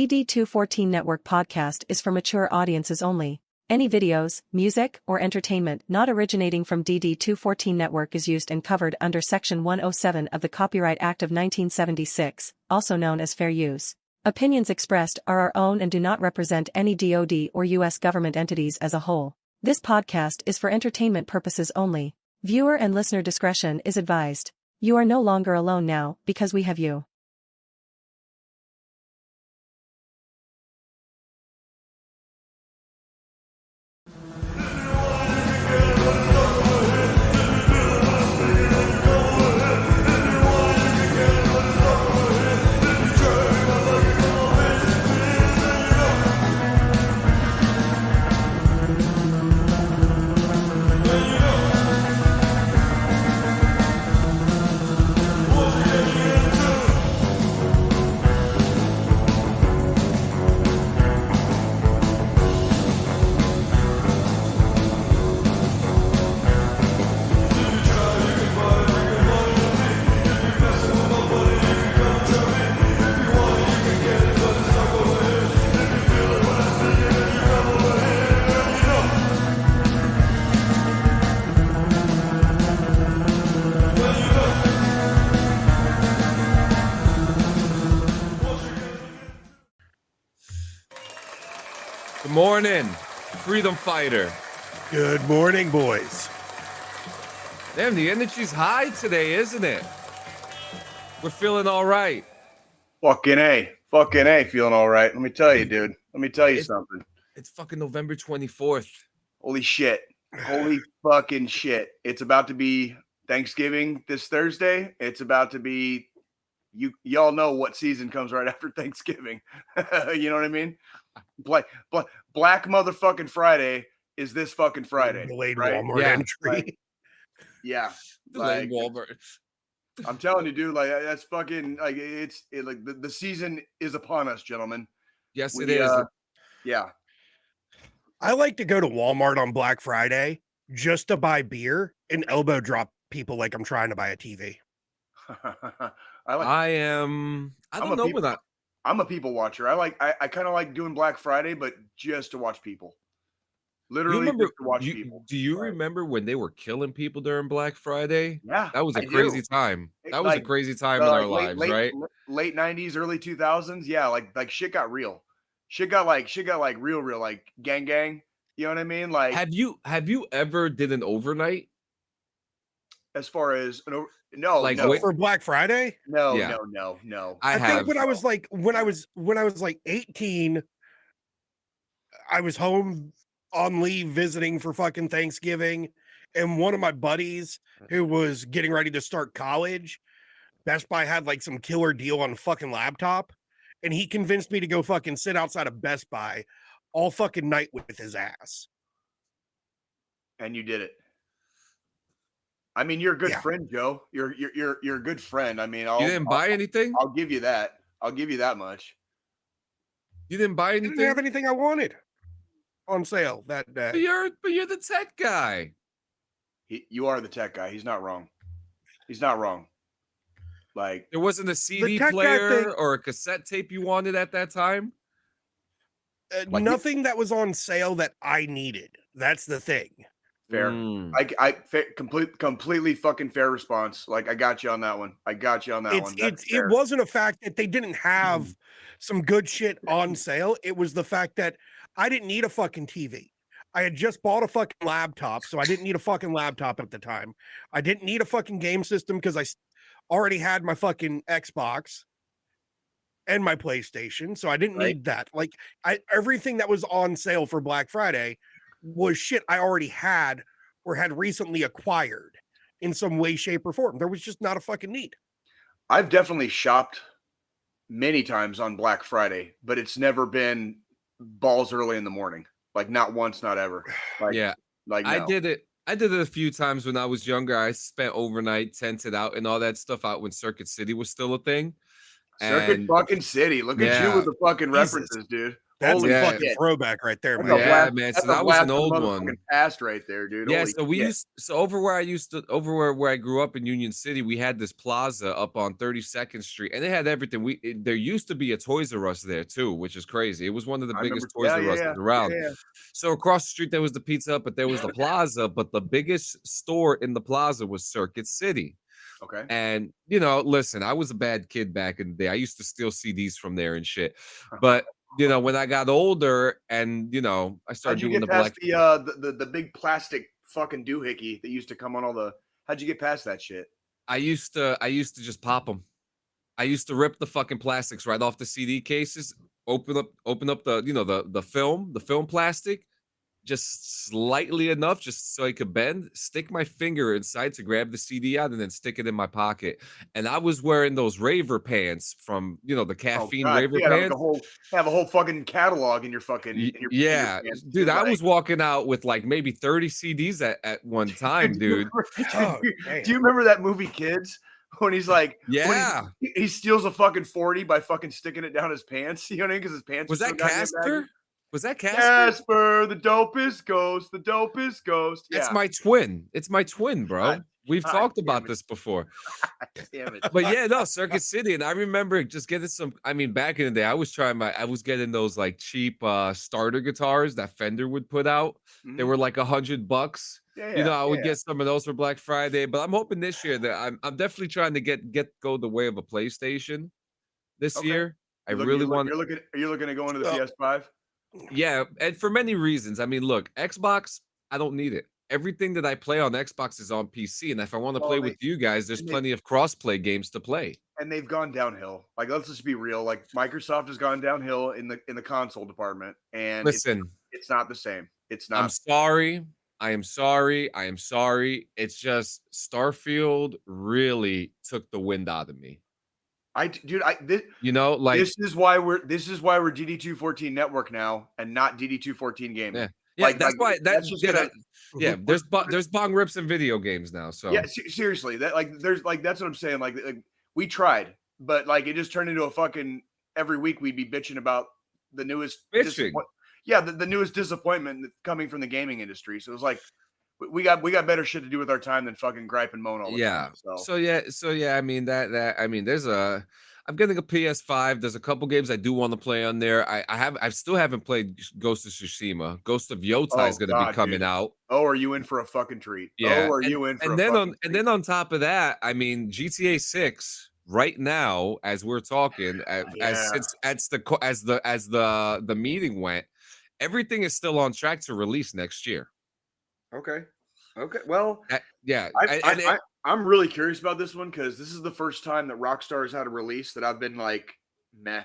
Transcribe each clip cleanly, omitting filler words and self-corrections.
DD214 Network podcast is for mature audiences only. Any videos, music, or entertainment not originating from DD214 Network is used and covered under Section 107 of the Copyright Act of 1976, also known as fair use. Opinions expressed are our own and do not represent any DoD or U.S. government entities as a whole. This podcast is for entertainment purposes only. Viewer and listener discretion is advised. You are no longer alone now, because we have you. Good morning, freedom fighter. Good morning, boys. Damn, the energy's high today, isn't it? We're feeling all right. Fucking A, feeling all right. Let me tell you, dude. Let me tell you something. It's fucking November 24th. Holy shit. Holy fucking shit. It's about to be Thanksgiving this Thursday. It's about to be, y'all know what season comes right after Thanksgiving. You know what I mean? Black motherfucking Friday is this fucking Friday. Delayed right? Walmart entry. Yeah. Delayed Walmart. I'm telling you, dude, like that's fucking like like the season is upon us, gentlemen. Yes, it is. Yeah. I like to go to Walmart on Black Friday just to buy beer and elbow drop people like I'm trying to buy a TV. I'm a people watcher. I kind of like doing Black Friday, but just to watch people. Literally just to watch people. Do you remember when they were killing people during Black Friday? Yeah. That was a crazy time. That was a crazy time in our lives, right? Late 90s, early 2000s. Yeah, like shit got real. Shit got like real, like gang. You know what I mean? Like, have you ever did an overnight? As far as no, like no. For Black Friday? No. I think when I was like 18, I was home on leave visiting for fucking Thanksgiving, and one of my buddies who was getting ready to start college, Best Buy had like some killer deal on a fucking laptop, and he convinced me to go fucking sit outside of Best Buy all fucking night with his ass. And you did it. I mean, you're a good friend, Joe. You're a good friend. I mean, you didn't buy anything? I'll give you that. I'll give you that much. You didn't buy anything? I didn't have anything I wanted on sale that day. But you're the tech guy. You are the tech guy. He's not wrong. He's not wrong. Like, there wasn't a CD player or a cassette tape you wanted at that time? Nothing that was on sale that I needed. That's the thing. Fair. Completely fucking fair response. Like, I got you on that one. It wasn't a fact that they didn't have some good shit on sale. It was the fact that I didn't need a fucking TV. I had just bought a fucking laptop, so I didn't need a fucking laptop at the time. I didn't need a fucking game system because I already had my fucking Xbox and my PlayStation, so I didn't need that. Like, everything that was on sale for Black Friday was shit I already had or had recently acquired in some way, shape, or form. There was just not a fucking need. I've definitely shopped many times on Black Friday, but it's never been balls early in the morning. Like, not once, not ever. Like, yeah. Like, no. I did it a few times when I was younger. I spent overnight, tented out, and all that stuff out when Circuit City was still a thing. Circuit fucking City. Look at you with the fucking references, dude. That's Holy a fucking shit. throwback right there, That's man. a blast. Man. That's So that a was blast an from old the one. motherfucking past right there, dude. Yeah, Holy so we shit. used over where I grew up in Union City, we had this plaza up on 32nd Street, and they had everything. There used to be a Toys R Us there too, which is crazy. It was one of the I biggest remember. Toys Yeah, R yeah, Us yeah. around. Yeah, yeah. So across the street there was the Pizza Hut, but there was the plaza, but the biggest store in the plaza was Circuit City. Okay. And listen, I was a bad kid back in the day. I used to steal CDs from there and shit. But when I got older and I started How'd you doing get the past black. the big plastic fucking doohickey that used to come on all the? How'd you get past that shit? I used to just pop them. I used to rip the fucking plastics right off the CD cases, open up the film plastic, just slightly enough, just so I could bend, stick my finger inside to grab the CD out, and then stick it in my pocket. And I was wearing those raver pants from the Oh caffeine god, raver you had pants. have a whole fucking catalog in your fucking in your Yeah, pants, dude, I like, was walking out with like maybe 30 CDs at one time, dude. Oh, do damn. you remember that movie Kids when he's like Yeah. when he steals a fucking 40 by fucking sticking it down his pants, you know what I mean? Because his pants Was are so that goddamn baggy. Casper? Was that Casper? Casper, the dopest ghost, the dopest ghost. That's Yeah. my twin. It's my twin, bro. God, We've God talked damn about it. this before. Damn it. But yeah, no, Circuit City. And I remember just getting back in the day, I was getting those like cheap starter guitars that Fender would put out. They were like $100. Yeah, I would get some of those for Black Friday. But I'm hoping this year that I'm definitely trying to go the way of a PlayStation this Okay. year. I Are really you want. looking to go into the Oh. PS5? Yeah, and for many reasons. I mean, look, Xbox, I don't need it. Everything that I play on Xbox is on PC, and if I want to play with you guys, there's plenty of cross-play games to play. And they've gone downhill. Like, let's just be real. Like, Microsoft has gone downhill in the console department, and Listen, it's not the same. It's I'm not. sorry. I am sorry. I am sorry. It's just Starfield really took the wind out of me. This is why we're DD214 Network now and not DD214 Gaming. Yeah, there's bong rips in video games now. So yeah, seriously, that's what I'm saying. Like we tried, but like it just turned into a fucking every week we'd be bitching about the newest the newest disappointment coming from the gaming industry. So it was like we got better shit to do with our time than fucking gripe and moan all the time. So yeah. I mean I'm getting a PS5. There's a couple games I do want to play on there. I still haven't played Ghost of Tsushima. Ghost of Yota is going to be coming out. Oh, are you in for a fucking treat? Yeah. Oh, are you in for and then on top of that, I mean GTA 6 right now as we're talking as the meeting went, everything is still on track to release next year. Okay. Well, yeah. I'm really curious about this one because this is the first time that Rockstar has had a release that I've been like, meh.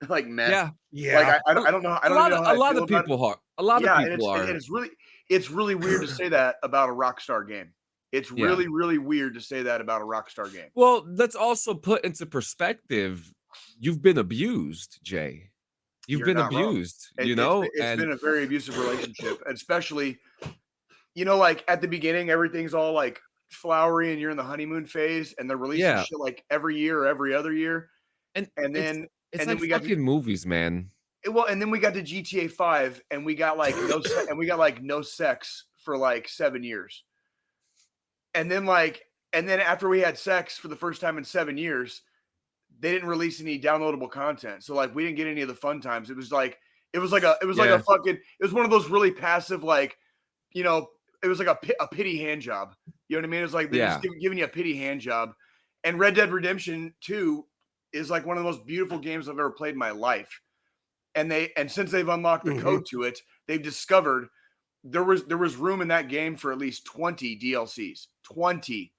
Like meh. Yeah. Like I don't know. I don't know how a lot of people are. A lot of people are. And it's really weird to say that about a Rockstar game. It's really, really weird to say that about a Rockstar game. Well, let's also put into perspective. You've been abused, Jay. You've been abused. It's been a very abusive relationship, especially. Like at the beginning, everything's all like flowery and you're in the honeymoon phase and they're releasing shit like every year or every other year. And then we got movies, man. And then we got to GTA 5 and we got like no sex for like 7 years. And then after we had sex for the first time in 7 years, they didn't release any downloadable content. So like we didn't get any of the fun times. It was one of those really passive it was like a pity hand job. You know what I mean? It's like they're just giving you a pity hand job. And Red Dead Redemption 2 is like one of the most beautiful games I've ever played in my life. And since they've unlocked the code to it, they've discovered there was room in that game for at least 20 DLCs, 20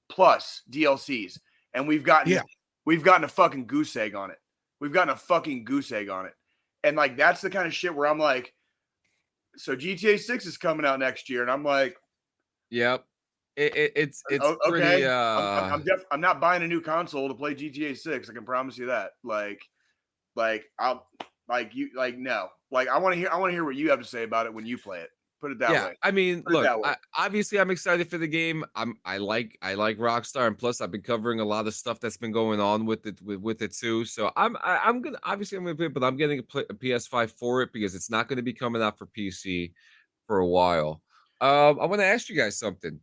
plus DLCs. And we've gotten a fucking goose egg on it. And like that's the kind of shit where I'm like, so GTA 6 is coming out next year, and I'm like, yep, it's okay. Pretty. I'm not buying a new console to play GTA 6. I can promise you that. No. Like I want to hear what you have to say about it when you play it. Put it that way. I mean, Put it look, that way. obviously I'm excited for the game. I like Rockstar, and plus I've been covering a lot of stuff that's been going on with it too. So I'm gonna play it, but I'm getting a PS5 for it because it's not going to be coming out for PC for a while. I want to ask you guys something.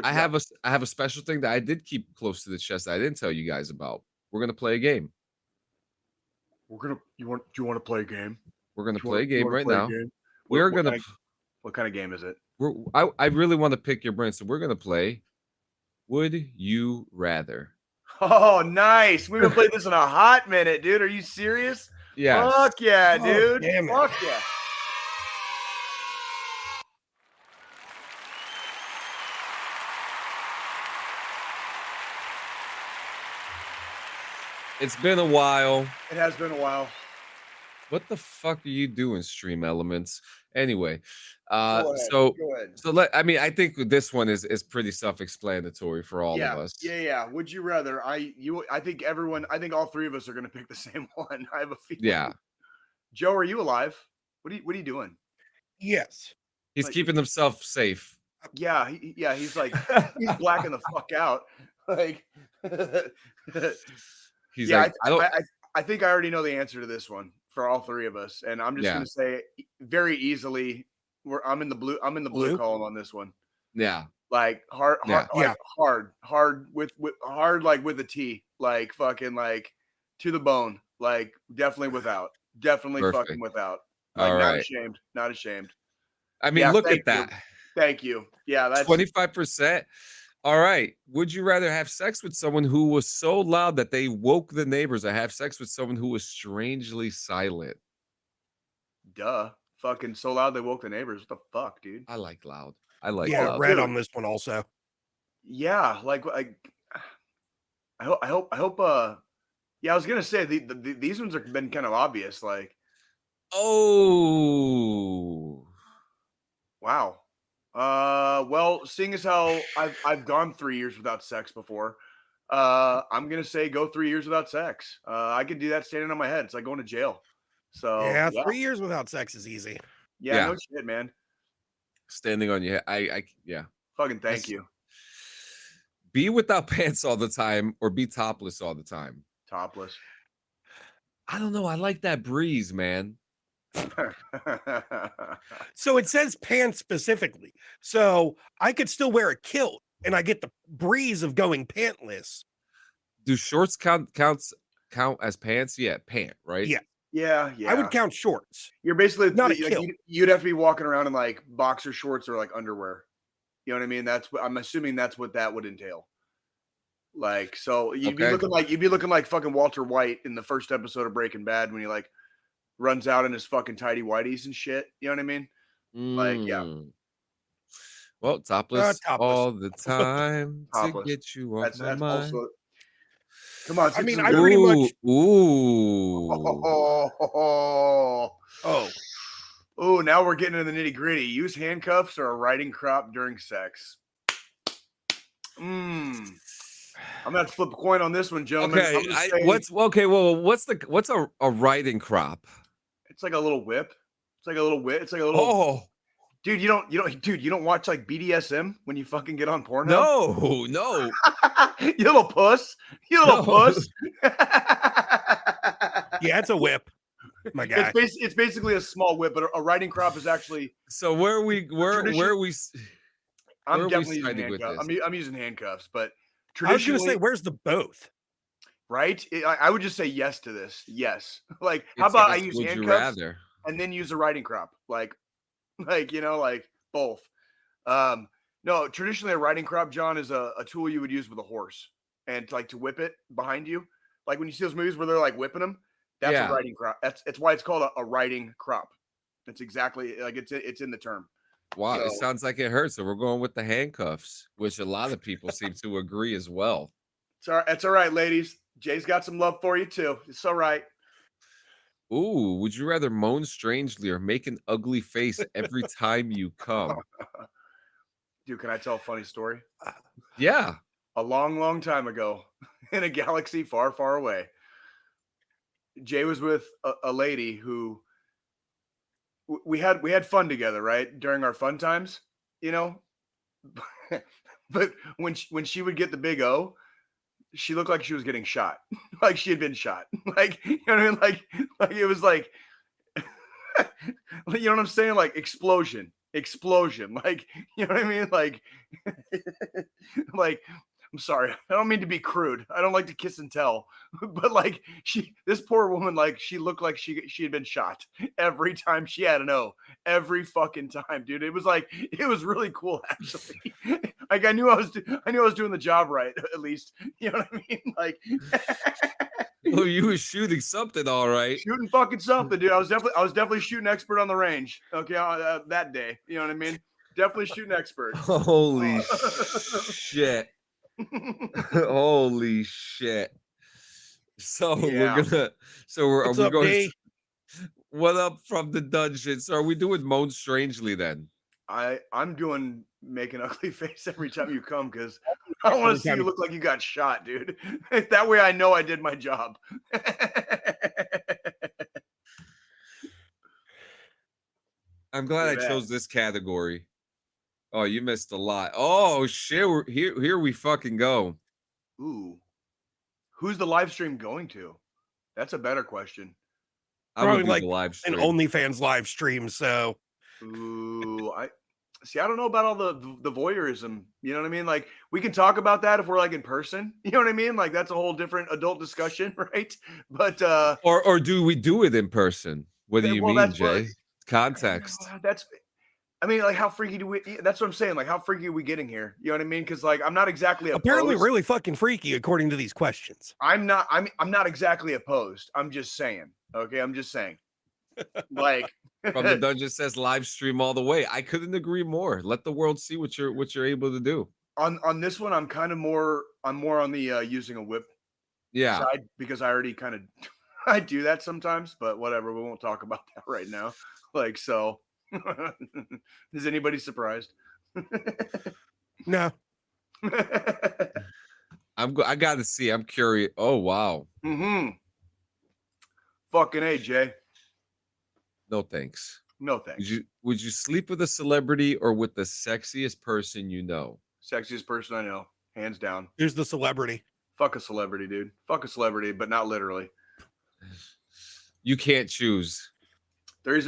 I have a special thing that I did keep close to the chest that I didn't tell you guys about. We're gonna play a game. Do you want to play a game? We're gonna play a game right now. What kind of game is it? I really want to pick your brain, so we're gonna play Would You Rather. Oh, nice. We haven't played this in a hot minute, dude. Are you serious? Yes. Fuck yeah, dude. Damn it. Fuck yeah. It's been a while. It has been a while. What the fuck are you doing, Stream Elements? Anyway, Go ahead. I think this one is pretty self-explanatory for all of us. Yeah. Would you rather? I think all three of us are gonna pick the same one. I have a feeling. Yeah. Joe, are you alive? What are you doing? Yes. He's keeping himself safe. Yeah, he's like he's blacking the fuck out. Like he's like, I think I already know the answer to this one for all three of us, and I'm just gonna say very easily, I'm in the blue column on this one. Yeah, like hard with like with a T, like fucking like to the bone, like definitely Perfect. fucking without. Like all right. Not ashamed. I mean, look at that. Thank you. Yeah, that's 25%. All right. Would you rather have sex with someone who was so loud that they woke the neighbors, or have sex with someone who was strangely silent? Duh. Fucking so loud they woke the neighbors. What the fuck, dude? I like loud. I like loud. Red on this one also. Yeah, like I hope yeah, I was gonna say these ones have been kind of obvious, like wow. Well, seeing as how I've gone 3 years without sex before, I'm gonna say go 3 years without sex. I could do that standing on my head. It's like going to jail. So yeah, 3 years without sex is easy. Yeah, no shit, man. Standing on your head. Yeah. Fucking thank you. Be without pants all the time or be topless all the time? Topless. I don't know. I like that breeze, man. So it says pants specifically. So I could still wear a kilt and I get the breeze of going pantless. Do shorts count as pants? Yeah, pant, right? Yeah. I would count shorts. You're basically not a kilt. You'd have to be walking around in like boxer shorts or like underwear. You know what I mean? I'm assuming that's what that would entail. Like, so you'd be looking like fucking Walter White in the first episode of Breaking Bad when he like runs out in his fucking tidy whities and shit. You know what I mean? Like, yeah. Well, topless all the time to get you off my mind. Also, come on. I mean, I pretty much. Oh, now we're getting into the nitty gritty. Use handcuffs or a riding crop during sex. I'm gonna have to flip a coin on this one, gentlemen. Okay, what's a riding crop? It's like a little whip. It's like a little. Oh, dude, you don't watch like BDSM when you fucking get on Pornhub? No. You little puss. Puss. Yeah, it's a whip. My guy. It's basically a small whip, but a riding crop is actually. So where are we? I'm definitely using handcuffs. I'm using handcuffs, but I was going to say, where's the both? Right? I would just say yes to this. Yes. Like, how about I use handcuffs and then use a riding crop? Like both. No, traditionally a riding crop, John, is a tool you would use with a horse and like to whip it behind you. Like when you see those movies where they're like whipping them, that's a riding crop. It's why it's called a riding crop. It's exactly like it's in the term. Wow, it sounds like it hurts. So we're going with the handcuffs, which a lot of people seem to agree as well. It's all right, ladies. Jay's got some love for you too. It's all right. Ooh, would you rather moan strangely or make an ugly face every time you come? Dude, can I tell a funny story? Yeah. A long, long time ago, in a galaxy far, far away, Jay was with a lady who we had fun together, right? During our fun times, you know. But when she would get the big O, she looked like she was getting shot, like she had been shot. Like, you know what I mean? Like it was like, you know what I'm saying? Like explosion. Like, you know what I mean? Like, like, I'm sorry. I don't mean to be crude. I don't like to kiss and tell, but like this poor woman, like she looked like she had been shot every time she had an O, every fucking time, dude. It was really cool actually. Like I knew I was doing the job right, at least. You know what I mean? Like, Oh, you were shooting something, all right. shooting fucking something, dude. I was definitely shooting expert on the range. Okay, that day. You know what I mean? Definitely shooting expert. Holy shit. Holy shit. So Yeah. are What's we up, going D? what up from the dungeon? So are we doing Moan Strangely then? I'm doing make an ugly face every time you come because I want to see you look like you got shot, dude. That way I know I did my job. I'm glad I Look at chose this category. Oh, you missed a lot. Oh shit, we're here we fucking go. Ooh. Who's the live stream going to? That's a better question. I'm gonna Probably do like the live an stream. OnlyFans live stream. So, Ooh, I don't know about all the voyeurism. You know what I mean? Like we can talk about that if we're like in person. You know what I mean? Like that's a whole different adult discussion, right? But or do we do it in person? What do you well, mean, that's what Jay? Context. I mean, like how freaky do we? That's what I'm saying. Like how freaky are we getting here? You know what I mean? Because like I'm not exactly apparently, opposed. really fucking freaky according to these questions. I'm not exactly opposed. I'm just saying. Okay, I'm just saying. Like From the dungeon says live stream all the way. I couldn't agree more. Let the world see what you're able to do. on this one, I'm more on the using a whip side because I already kind of I do that sometimes, but whatever. We won't talk about that right now. Like so, is anybody surprised? No. I gotta see. I'm curious. Oh wow. Fucking AJ. No thanks. No thanks. Would you sleep with a celebrity or with the sexiest person you know? Sexiest person I know, hands down. Here's the celebrity. Fuck a celebrity, dude. Fuck a celebrity, but not literally. You can't choose. There's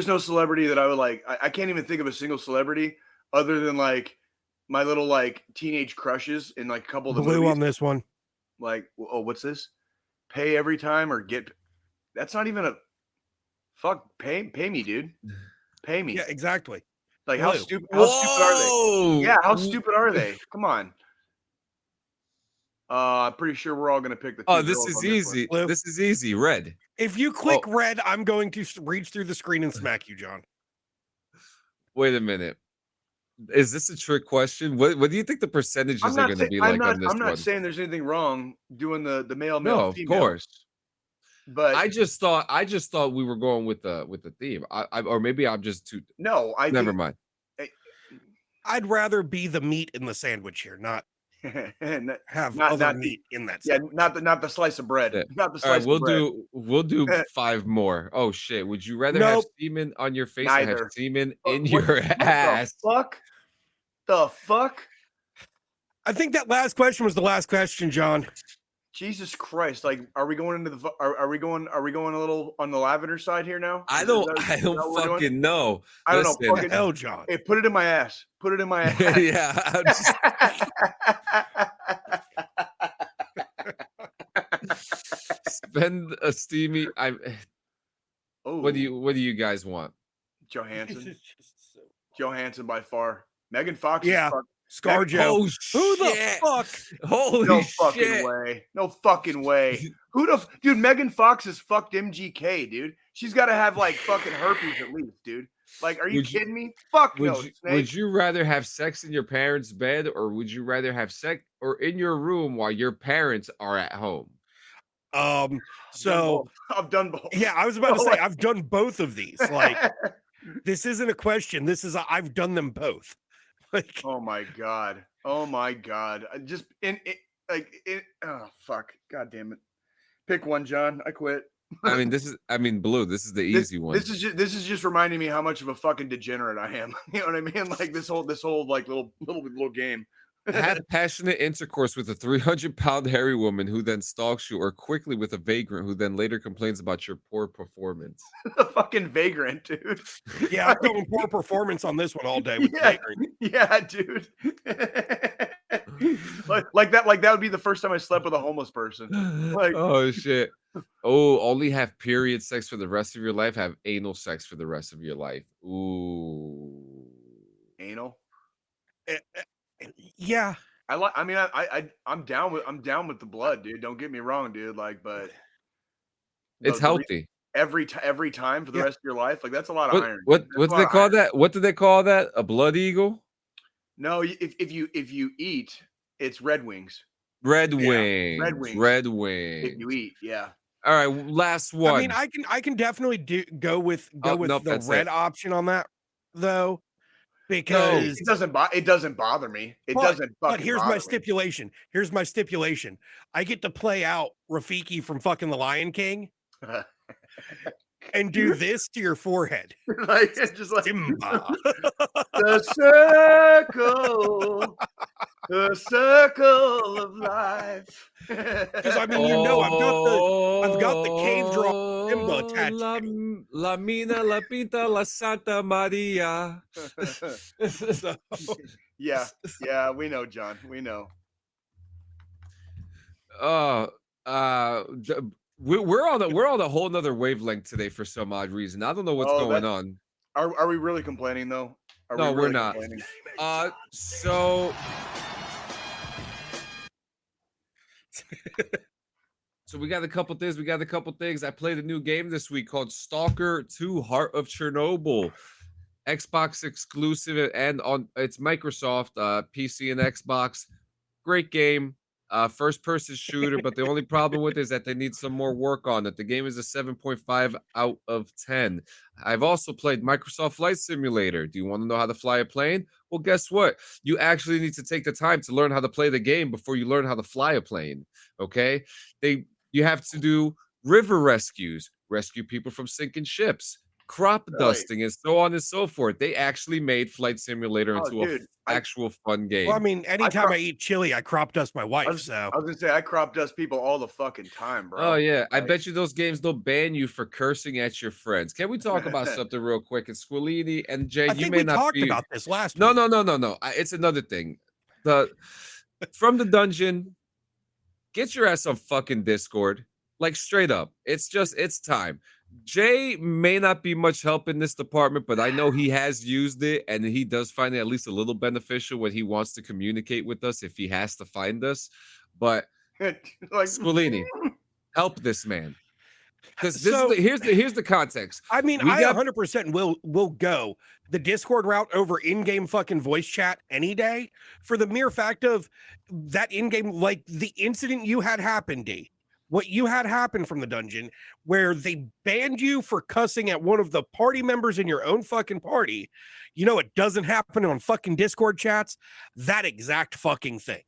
no celebrity that I would like. I can't even think of a single celebrity other than like my little like teenage crushes in like a couple of the Blue movies. on this one. Like, oh, what's this? Pay every time or get? That's not even a fuck. Pay me, dude. Pay me. Yeah, exactly. Like Blue. how stupid are they? Yeah, how stupid are they? Come on. I'm pretty sure we're all gonna pick the. Oh, this is easy. This is easy. Red. If you click red, I'm going to reach through the screen and smack you, John. Wait a minute. Is this a trick question? What do you think the percentages are going to be like on this one? I'm not saying there's anything wrong doing the male, no, female. of course. But I just thought we were going with the theme. Or maybe I'm just too. No, never mind. I'd rather be the meat in the sandwich here, not have other meat in that sandwich. Yeah, not the slice of bread. Yeah. Not the slice All right, of bread. we'll do 5 more. Oh shit. Would you rather have semen on your face or have semen in your ass? The fuck? I think that last question was the last question, John. Jesus Christ! Like, are we going into the? Are we going a little on the lavender side here now? I don't fucking know. I don't know. Fucking hell, John. Hey, put it in my ass. Put it in my ass. Yeah. Spend a steamy. What do you guys want? Johansson. Johansson by far. Megan Fox. Yeah. ScarJo. Oh, who the fuck? Holy no shit. fucking way. No fucking way. Dude, Megan Fox has fucked MGK, dude. She's got to have like fucking herpes at least, dude. Like, are you kidding me? Fuck no, Snake. Would you rather have sex in your parents' bed or would you rather have sex or in your room while your parents are at home? So I've done both. Yeah, I was about to say I've done both of these. Like, this isn't a question. This is I've done them both. Like, oh my god. Oh fuck. God damn it. Pick one, John. I quit. I mean, Blue, this is the easy one. This is just reminding me how much of a fucking degenerate I am. You know what I mean? Like this whole like little game. Have passionate intercourse with a 300-pound hairy woman who then stalks you, or quickly with a vagrant who then later complains about your poor performance. A fucking vagrant, dude. Yeah, I'm going poor performance on this one all day with Yeah, vagrant. yeah, dude. like that would be the first time I slept with a homeless person. Like, oh shit. Oh, only have period sex for the rest of your life. Have anal sex for the rest of your life. Ooh, anal. Yeah, I'm down with the blood, dude. Don't get me wrong, dude. Like, but it's healthy. Every time for the rest of your life. Like, that's a lot of iron. What do they call that? What do they call that? A blood eagle? No, if you eat, it's Red Wings. Red Wings. Red Wings. If you eat, yeah. All right, last one. I mean, I can definitely go with the red option on that though, because it doesn't bother me. But here's my stipulation. Here's my stipulation. I get to play out Rafiki from fucking The Lion King and do this to your forehead. Like, it's just like Simba. The circle of life. Because I mean, I've got the cave draw Simba attached. La mina, la pinta, la Santa Maria. So, yeah, we know, John. We know. We're on a whole nother wavelength today for some odd reason. I don't know what's going on. Are we really complaining though? No, we're not. So we got a couple things. I played a new game this week called Stalker 2: Heart of Chernobyl. Xbox exclusive, and it's Microsoft, PC and Xbox. Great game. First person shooter, but the only problem with it is that they need some more work on it. The game is a 7.5 out of 10. I've also played Microsoft Flight Simulator. Do you want to know how to fly a plane? Well, guess what? You actually need to take the time to learn how to play the game before you learn how to fly a plane. Okay? You have to do river rescues, rescue people from sinking ships, crop dusting, and so on and so forth. They actually made Flight Simulator into an actual fun game. Well, I mean, anytime I eat chili, I crop dust my wife. I was gonna say, I crop dust people all the fucking time, bro. Oh yeah, I bet you those games don't ban you for cursing at your friends. Can we talk about something real quick? And Squilini and Jay, I think we talked about this last week. No. It's another thing. From the dungeon, get your ass on fucking Discord. Like, straight up. It's time. Jay may not be much help in this department, but I know he has used it, and he does find it at least a little beneficial when he wants to communicate with us if he has to find us. But like, Squilini, help this man. Because here's the context. I mean, I 100% will go the Discord route over in-game fucking voice chat any day, for the mere fact of that in-game, like the incident you had happen, D. What you had happen from the dungeon where they banned you for cussing at one of the party members in your own fucking party. You know, it doesn't happen on fucking Discord chats. That exact fucking thing.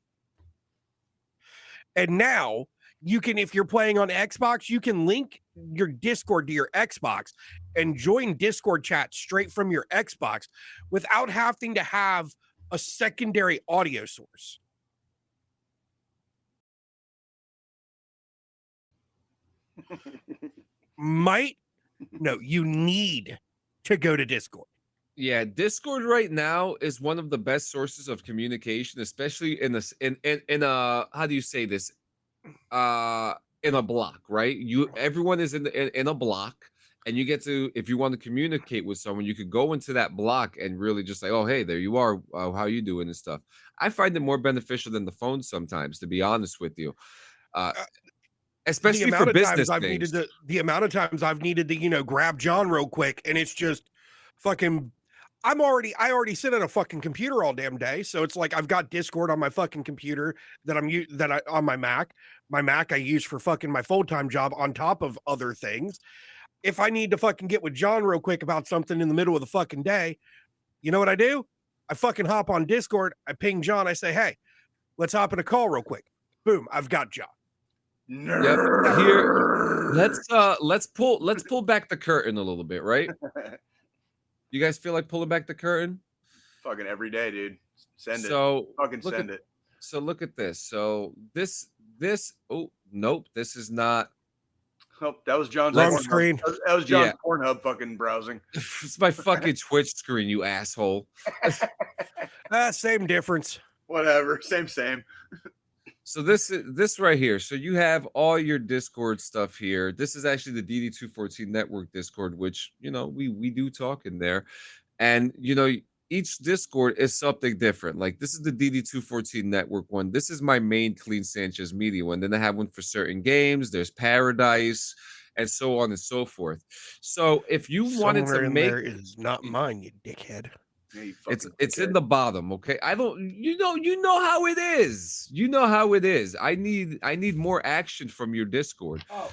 And now you can, if you're playing on Xbox, you can link your Discord to your Xbox and join Discord chat straight from your Xbox without having to have a secondary audio source. You need to go to Discord. Yeah, Discord right now is one of the best sources of communication, especially in a how do you say this? In a block, right? Everyone is in a block, and you get to, if you want to communicate with someone, you could go into that block and really just like, oh, hey, there you are. How you doing and stuff. I find it more beneficial than the phone sometimes, to be honest with you. Especially for business things. The amount of times I've needed to, grab John real quick, and it's just fucking. I already sit at a fucking computer all damn day, so it's like I've got Discord on my fucking computer on my Mac. My Mac I use for fucking my full-time job on top of other things. If I need to fucking get with John real quick about something in the middle of the fucking day, you know what I do? I fucking hop on Discord. I ping John. I say, hey, let's hop in a call real quick. Boom, I've got John. Yep. Here, let's pull back the curtain a little bit, right? You guys feel like pulling back the curtain? Fucking every day, dude. Send it. So Fucking send it. So look at this. So this. Oh nope, this is not. Oh, that was John's wrong screen. That was John's Pornhub fucking browsing. It's my fucking Twitch screen, you asshole. Same difference. Whatever. Same. So this right here. So you have all your Discord stuff here. This is actually the DD214 Network Discord, which we do talk in there, and each Discord is something different. Like this is the DD214 Network one. This is my main Clean Sanchez Media one. Then I have one for certain games. There's Paradise, and so on and so forth. So if you wanted to make, there is not mine, you dickhead. Yeah, it's in the bottom, okay? I don't, you know how it is. You know how it is. I need more action from your Discord. Oh,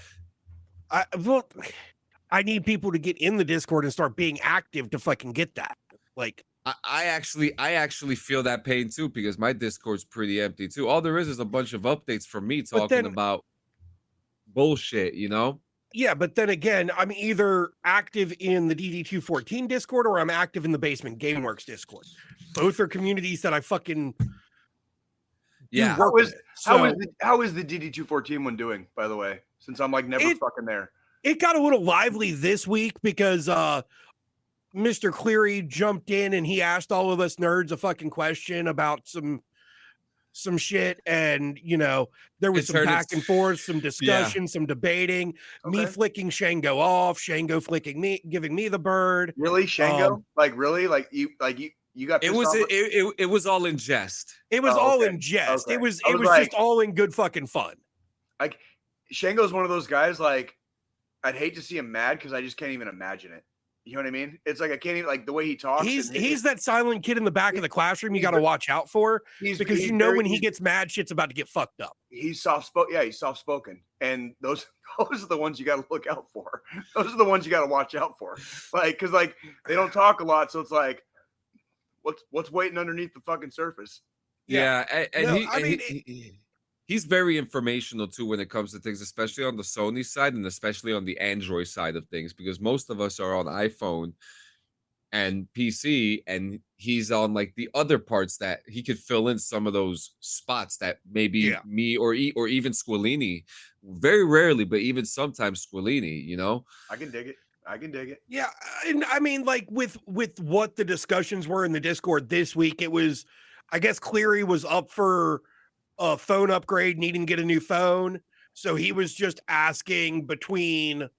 I need people to get in the Discord and start being active to fucking get that. Like, I actually feel that pain too, because my Discord's pretty empty too. All there is a bunch of updates from me talking about bullshit, Yeah, but then again, I'm either active in the DD214 Discord or I'm active in the Basement Gameworks Discord. Both are communities that I fucking How is the DD214 one doing, by the way? Since I'm like never fucking there. It got a little lively this week because Mr. Cleary jumped in and he asked all of us nerds a fucking question about some shit, and there was some back and forth, some discussion, some debating, me flicking Shango off, Shango flicking me, giving me the bird. Really, Shango? Really? You got it was all in jest. It was all in jest. Okay. It was just all in good fucking fun. Like Shango's one of those guys, like I'd hate to see him mad because I just can't even imagine it. You know what I mean? It's like I can't even, like, the way he talks. He's that silent kid in the back of the classroom you got to watch out for, because when he gets mad, shit's about to get fucked up. He's soft-spoken. Yeah, he's soft-spoken. And those are the ones you got to look out for. Those are the ones you got to watch out for. Like, because like they don't talk a lot, so it's like, what's waiting underneath the fucking surface? Yeah, he's very informational too when it comes to things, especially on the Sony side and especially on the Android side of things, because most of us are on iPhone and PC, and he's on like the other parts that he could fill in some of those spots that maybe me or even Squillini, very rarely, but even sometimes Squillini, I can dig it. Yeah, and I mean, like with what the discussions were in the Discord this week, it was, I guess Cleary was up for a phone upgrade, needing to get a new phone. So he was just asking between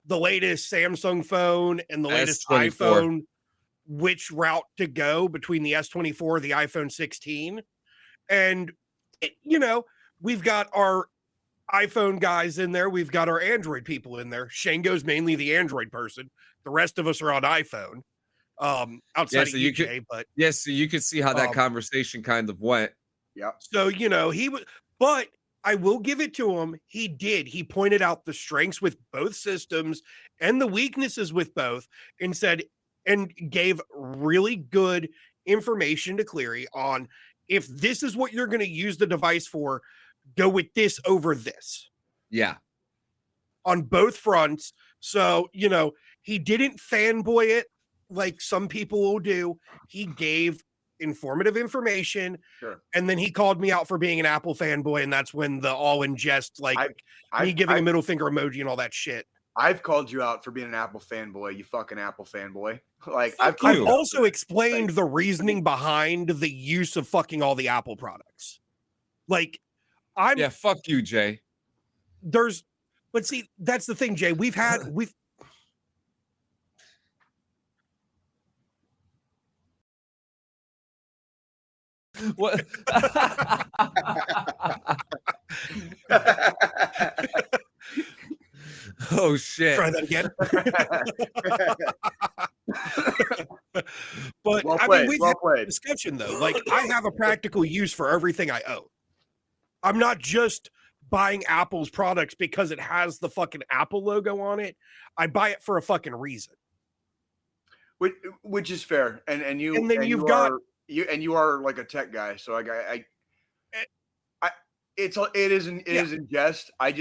the latest Samsung phone and the latest S24 iPhone, which route to go between the S24, the iPhone 16. And, we've got our iPhone guys in there. We've got our Android people in there. Shango's mainly the Android person. The rest of us are on iPhone. Outside of EJ, so you could see how that conversation kind of went. Yeah. So, he was, but I will give it to him. He pointed out the strengths with both systems and the weaknesses with both, and gave really good information to Cleary on, if this is what you're going to use the device for, go with this over this. Yeah. On both fronts. So, he didn't fanboy it like some people will do. He gave informative information, and then he called me out for being an Apple fanboy, and that's when the all in jest, like me giving a middle finger emoji and all that shit. I've called you out for being an Apple fanboy, you fucking Apple fanboy. Like I've also explained the reasoning behind the use of fucking all the Apple products. Like, fuck you, Jay. But see, that's the thing, Jay. We've what? Oh shit. Try that again. But we've had a discussion though. Like, I have a practical use for everything I own. I'm not just buying Apple's products because it has the fucking Apple logo on it. I buy it for a fucking reason. Which is fair. And you are like a tech guy. So it is in jest. I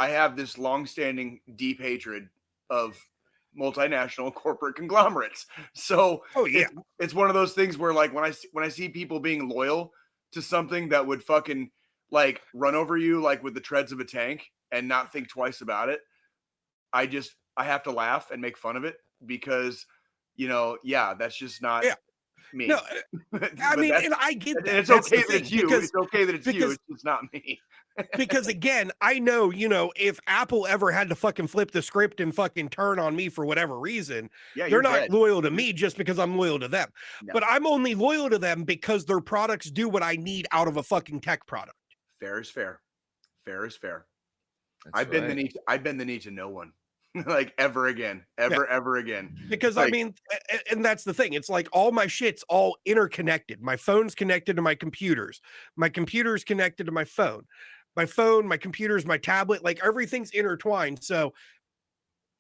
have this long-standing deep hatred of multinational corporate conglomerates. So it's one of those things where like when I see people being loyal to something that would fucking like run over you like with the treads of a tank and not think twice about it, I have to laugh and make fun of it because that's just not me. No, I mean, and I get that. It's okay that it's you. It's okay that it's you. It's just not me. Because again, I know, if Apple ever had to fucking flip the script and fucking turn on me for whatever reason, they're not loyal to me just because I'm loyal to them. No. But I'm only loyal to them because their products do what I need out of a fucking tech product. Fair is fair. Fair is fair. I've been the need to no one. Like ever again. Because like, I mean, and that's the thing. It's like all my shit's all interconnected. My phone's connected to my computers. My computer's connected to my phone. My phone, my computers, my tablet, like everything's intertwined. So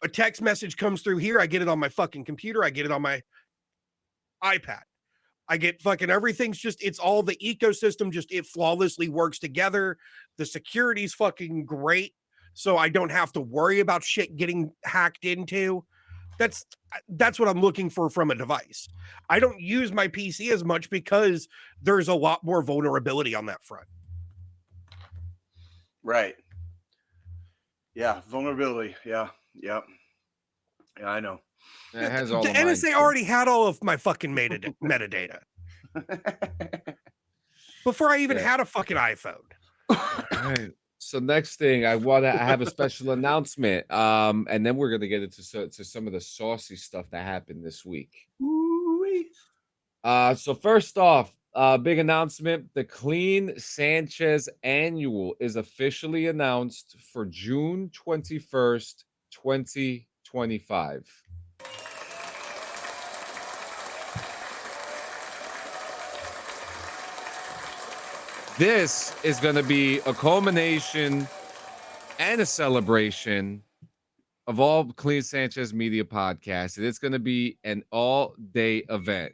a text message comes through here. I get it on my fucking computer. I get it on my iPad. I get fucking everything's it's all the ecosystem. It flawlessly works together. The security's fucking great. So I don't have to worry about shit getting hacked into. That's what I'm looking for from a device. I don't use my PC as much because there's a lot more vulnerability on that front. Right. Yeah, vulnerability. Yeah, I know. It has all the NSA already had all of my fucking metadata before I even had a fucking iPhone. All right. So next thing, I have a special announcement, and then we're gonna get into some of the saucy stuff that happened this week. Ooh-wee. So first off, big announcement: the Clean Sanchez Annual is officially announced for June 21st, 2025. This is going to be a culmination and a celebration of all Clean Sanchez Media podcasts. And it's going to be an all-day event.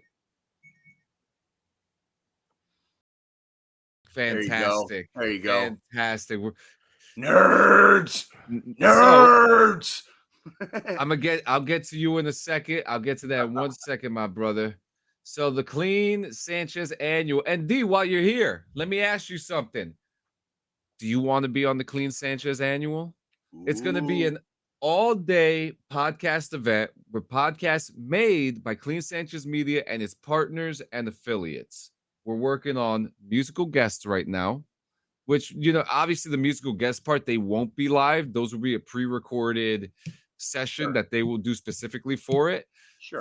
Fantastic. There you go. Fantastic. Nerds. So, I'll get to you in a second. I'll get to that in 1 second, my brother. So the Clean Sanchez Annual. And D, while you're here, let me ask you something. Do you want to be on the Clean Sanchez Annual? Ooh. It's going to be an all-day podcast event with podcasts made by Clean Sanchez Media and its partners and affiliates. We're working on musical guests right now, which, obviously the musical guest part, they won't be live. Those will be a pre-recorded session that they will do specifically for it.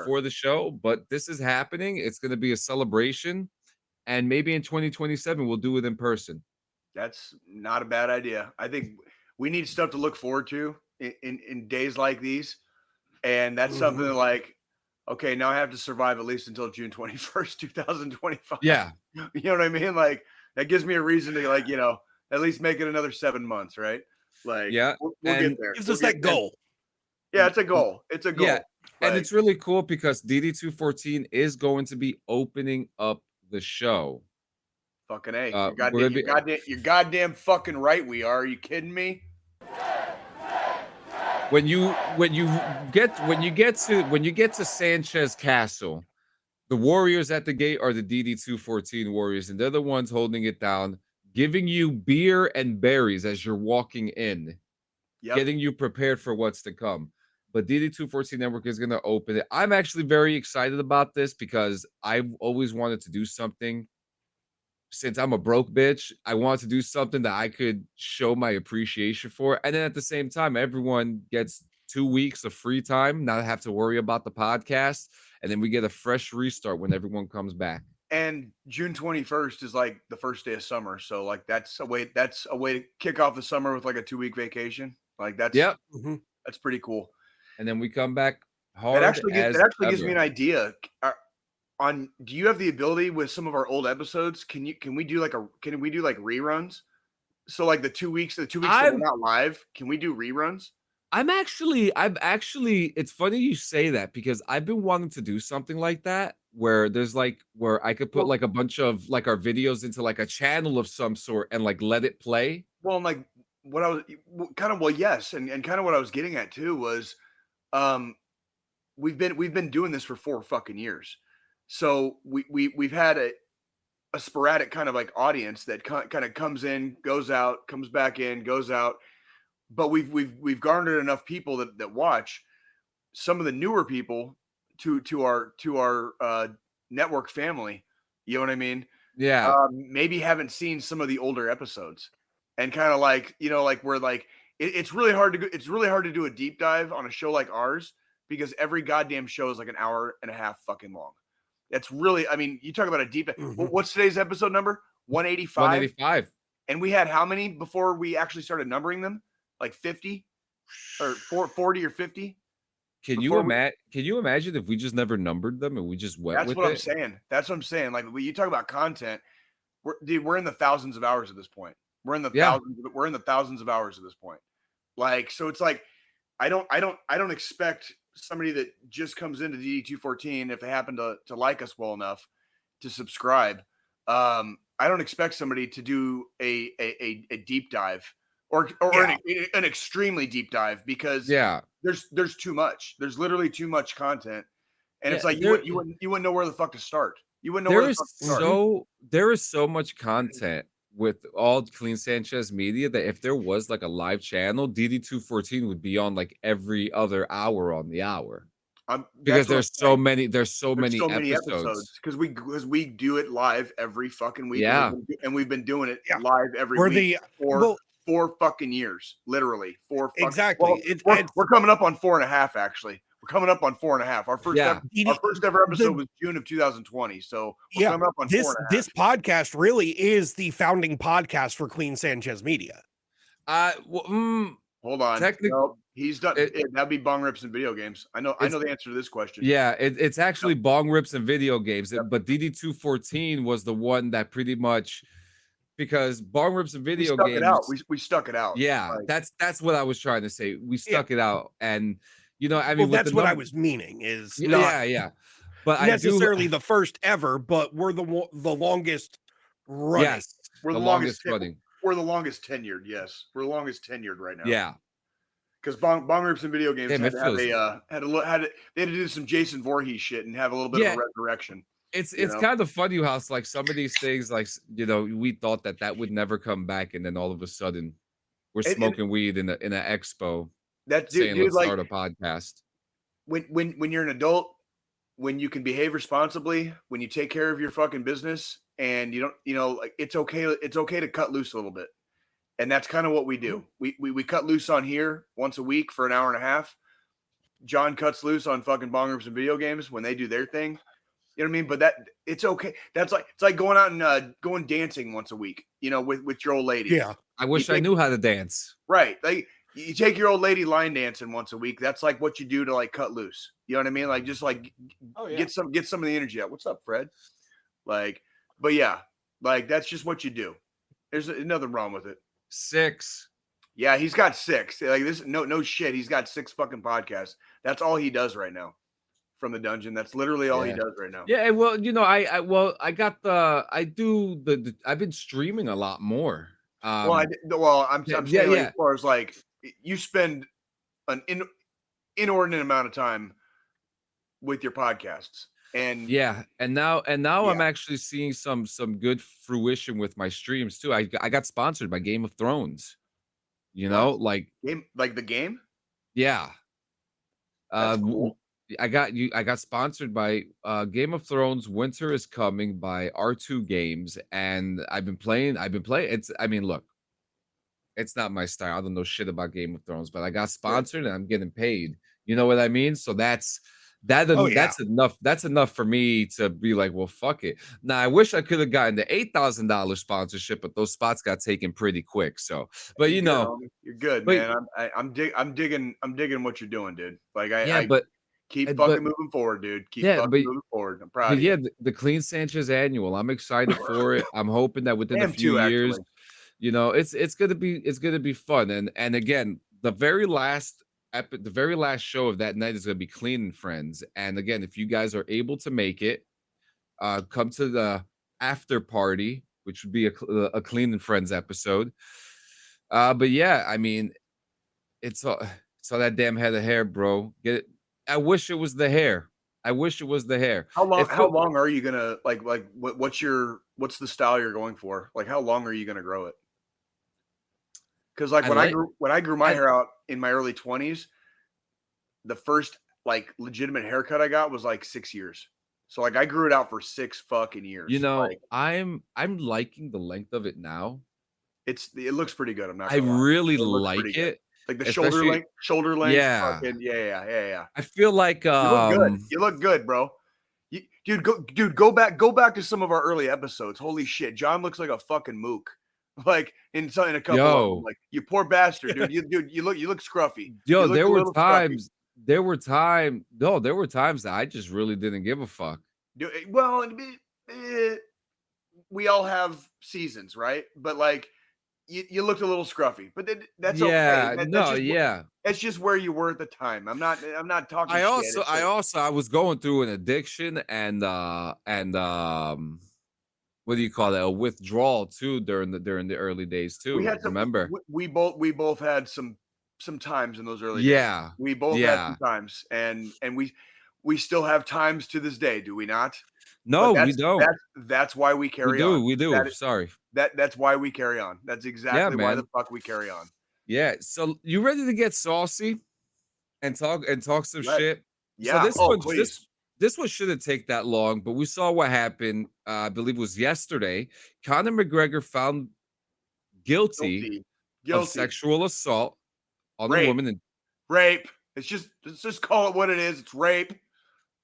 For the show, but this is happening. It's going to be a celebration, and maybe in 2027 we'll do it in person. That's not a bad idea. I think we need stuff to look forward to in days like these, and that's something like, okay, now I have to survive at least until June 21st, 2025. Yeah, you know what I mean? Like that gives me a reason to at least make it another 7 months, right? Like, yeah, we'll get there. Gives us that goal. Yeah, it's a goal. It's a goal. Yeah. And it's really cool because DD214 is going to be opening up the show. Fucking A. You're goddamn fucking right we are. Are you kidding me? When you get to Sanchez Castle, the warriors at the gate are the DD214 warriors, and they're the ones holding it down, giving you beer and berries as you're walking in, getting you prepared for what's to come. But DD214 Network is going to open it. I'm actually very excited about this because I've always wanted to do something. Since I'm a broke bitch, I wanted to do something that I could show my appreciation for. And then at the same time, everyone gets 2 weeks of free time, not have to worry about the podcast. And then we get a fresh restart when everyone comes back. And June 21st is like the first day of summer. So like that's a way to kick off the summer with like a 2-week vacation. Like that's pretty cool. And then we come back hard. That actually gives me an idea. Do you have the ability with some of our old episodes? Can we do like reruns? So like the 2 weeks that we're not live, can we do reruns? I've actually, it's funny you say that because I've been wanting to do something like that. where there's like where I could put like a bunch of like our videos into like a channel of some sort and like let it play? Well, and like what I was kind of, well, yes, and kind of what I was getting at too was, um, we've been doing this for 4 fucking years, so we've had a sporadic kind of like audience that kind of comes in, goes out, comes back in, goes out, but we've garnered enough people that watch. Some of the newer people to our network family, you know what I mean? Yeah. Maybe haven't seen some of the older episodes, and kind of like, you know, like we're like it's really hard to do a deep dive on a show like ours because every goddamn show is like an hour and a half fucking long. That's really, I mean, you talk about a deep. What's today's episode number? 185. 185. And we had how many before we actually started numbering them? Like 50 or 40 or 50. Can you imagine if we just never numbered them and we just went with it? That's what I'm saying. Like when you talk about content, we're in the thousands of hours at this point. We're in the thousands of hours at this point. Like, so it's like, I don't expect somebody that just comes into DD214, if they happen to like us well enough to subscribe. I don't expect somebody to do a deep dive or an extremely deep dive, because there's too much. There's literally too much content, and it's like you wouldn't know where the fuck to start. You wouldn't know where the fuck to start. There is so much content with all Clean Sanchez Media that if there was like a live channel, DD214 would be on like every other hour on the hour. Because there's so many episodes. Because we do it live every fucking week. Yeah. And we've been doing it live every week for 4 fucking years. Literally 4 fucking exactly. Well, we're coming up on 4.5 actually. We're coming up on 4.5. Our first ever episode was June of 2020. So we're coming up on 4.5. This podcast really is the founding podcast for Clean Sanchez Media. Hold on. No, he's done. That'd be bong rips and video games. I know the answer to this question. Yeah, it's actually bong rips and video games. But DD214 was the one that pretty much, because bong rips and video games. We stuck it out. Yeah, like, that's what I was trying to say. We stuck it out, and you know, I mean, that's what I was meaning. Is but necessarily the first ever, but we're the longest running. Yes, we're the longest running. We're the longest tenured. Yes, we're the longest tenured right now. Yeah, because bong rips and video games had to do some Jason Voorhees shit and have a little bit of a resurrection. It's kind of funny how it's like some of these things, like, you know, we thought that would never come back, and then all of a sudden we're smoking weed in an expo. That's saying, let's start a podcast. When you're an adult, when you can behave responsibly, when you take care of your fucking business, and you don't, you know, like it's okay to cut loose a little bit. And that's kind of what we do. We cut loose on here once a week for an hour and a half. John cuts loose on fucking bong rips and video games when they do their thing. You know what I mean? But it's okay. It's like going out and going dancing once a week, you know, with your old lady. Yeah. I wish I knew how to dance. Right. Like you take your old lady line dancing once a week. That's like what you do to like cut loose. You know what I mean? Like just like get some of the energy out. What's up, Fred? Like, but yeah, like that's just what you do. There's nothing wrong with it. 6. Yeah, he's got 6. Like this, no shit. He's got 6 fucking podcasts. That's all he does right now from the dungeon. That's literally all he does right now. Yeah, well, you know, I've been streaming a lot more. I'm saying as far as like you spend an inordinate amount of time with your podcasts. And now I'm actually seeing some good fruition with my streams too. I got sponsored by Game of Thrones. You know, like the game? Yeah. That's cool. I got sponsored by Game of Thrones Winter is Coming by R2 Games, and I've been playing. Look, it's not my style. I don't know shit about Game of Thrones, but I got sponsored and I'm getting paid. You know what I mean? So that's enough. That's enough for me to be like, well, fuck it. Now I wish I could have gotten the $8,000 sponsorship, but those spots got taken pretty quick. So, but you know, you're good, man. I'm digging what you're doing, dude. Like keep moving forward, dude. Keep moving forward. I'm proud of you. Yeah, the Clean Sanchez Annual. I'm excited for it. I'm hoping that within a few years, you know, it's gonna be fun. And again, the very last show of that night is gonna be Clean and Friends. And again, if you guys are able to make it, come to the after party, which would be a Clean and Friends episode. But yeah, I mean, it's all that damn head of hair, bro. Get it? I wish it was the hair. I wish it was the hair. How long are you gonna what's the style you're going for? Like, how long are you gonna grow it? Because like when I grew my hair out in my early 20s, the first like legitimate haircut I got was like 6 years. So like I grew it out for 6 fucking years. You know, like, I'm liking the length of it now. It looks pretty good. I'm not. I really like it. Like the shoulder length. Yeah. Fucking, yeah. I feel like you look good. You look good, bro. Go back to some of our early episodes. Holy shit, John looks like a fucking mook. Like in a couple of them. Like, you poor bastard, dude. You look scruffy. Yo, there were times that I just really didn't give a fuck. Well, we all have seasons, right? But like you looked a little scruffy, but that's okay. That's just where you were at the time. I'm not talking. I was going through an addiction and what do you call that? A withdrawal too during the early days too. Remember, we both had some times in those early days. We both had some times, and we still have times to this day, do we not? No, we don't. That's why we carry on. We do. Sorry. That's why we carry on. That's exactly why the fuck we carry on. Yeah. So you ready to get saucy and talk some shit? Yeah. So this one shouldn't take that long, but we saw what happened. I believe it was yesterday. Conor McGregor found guilty of sexual assault on a woman and rape. Let's just call it what it is. It's rape.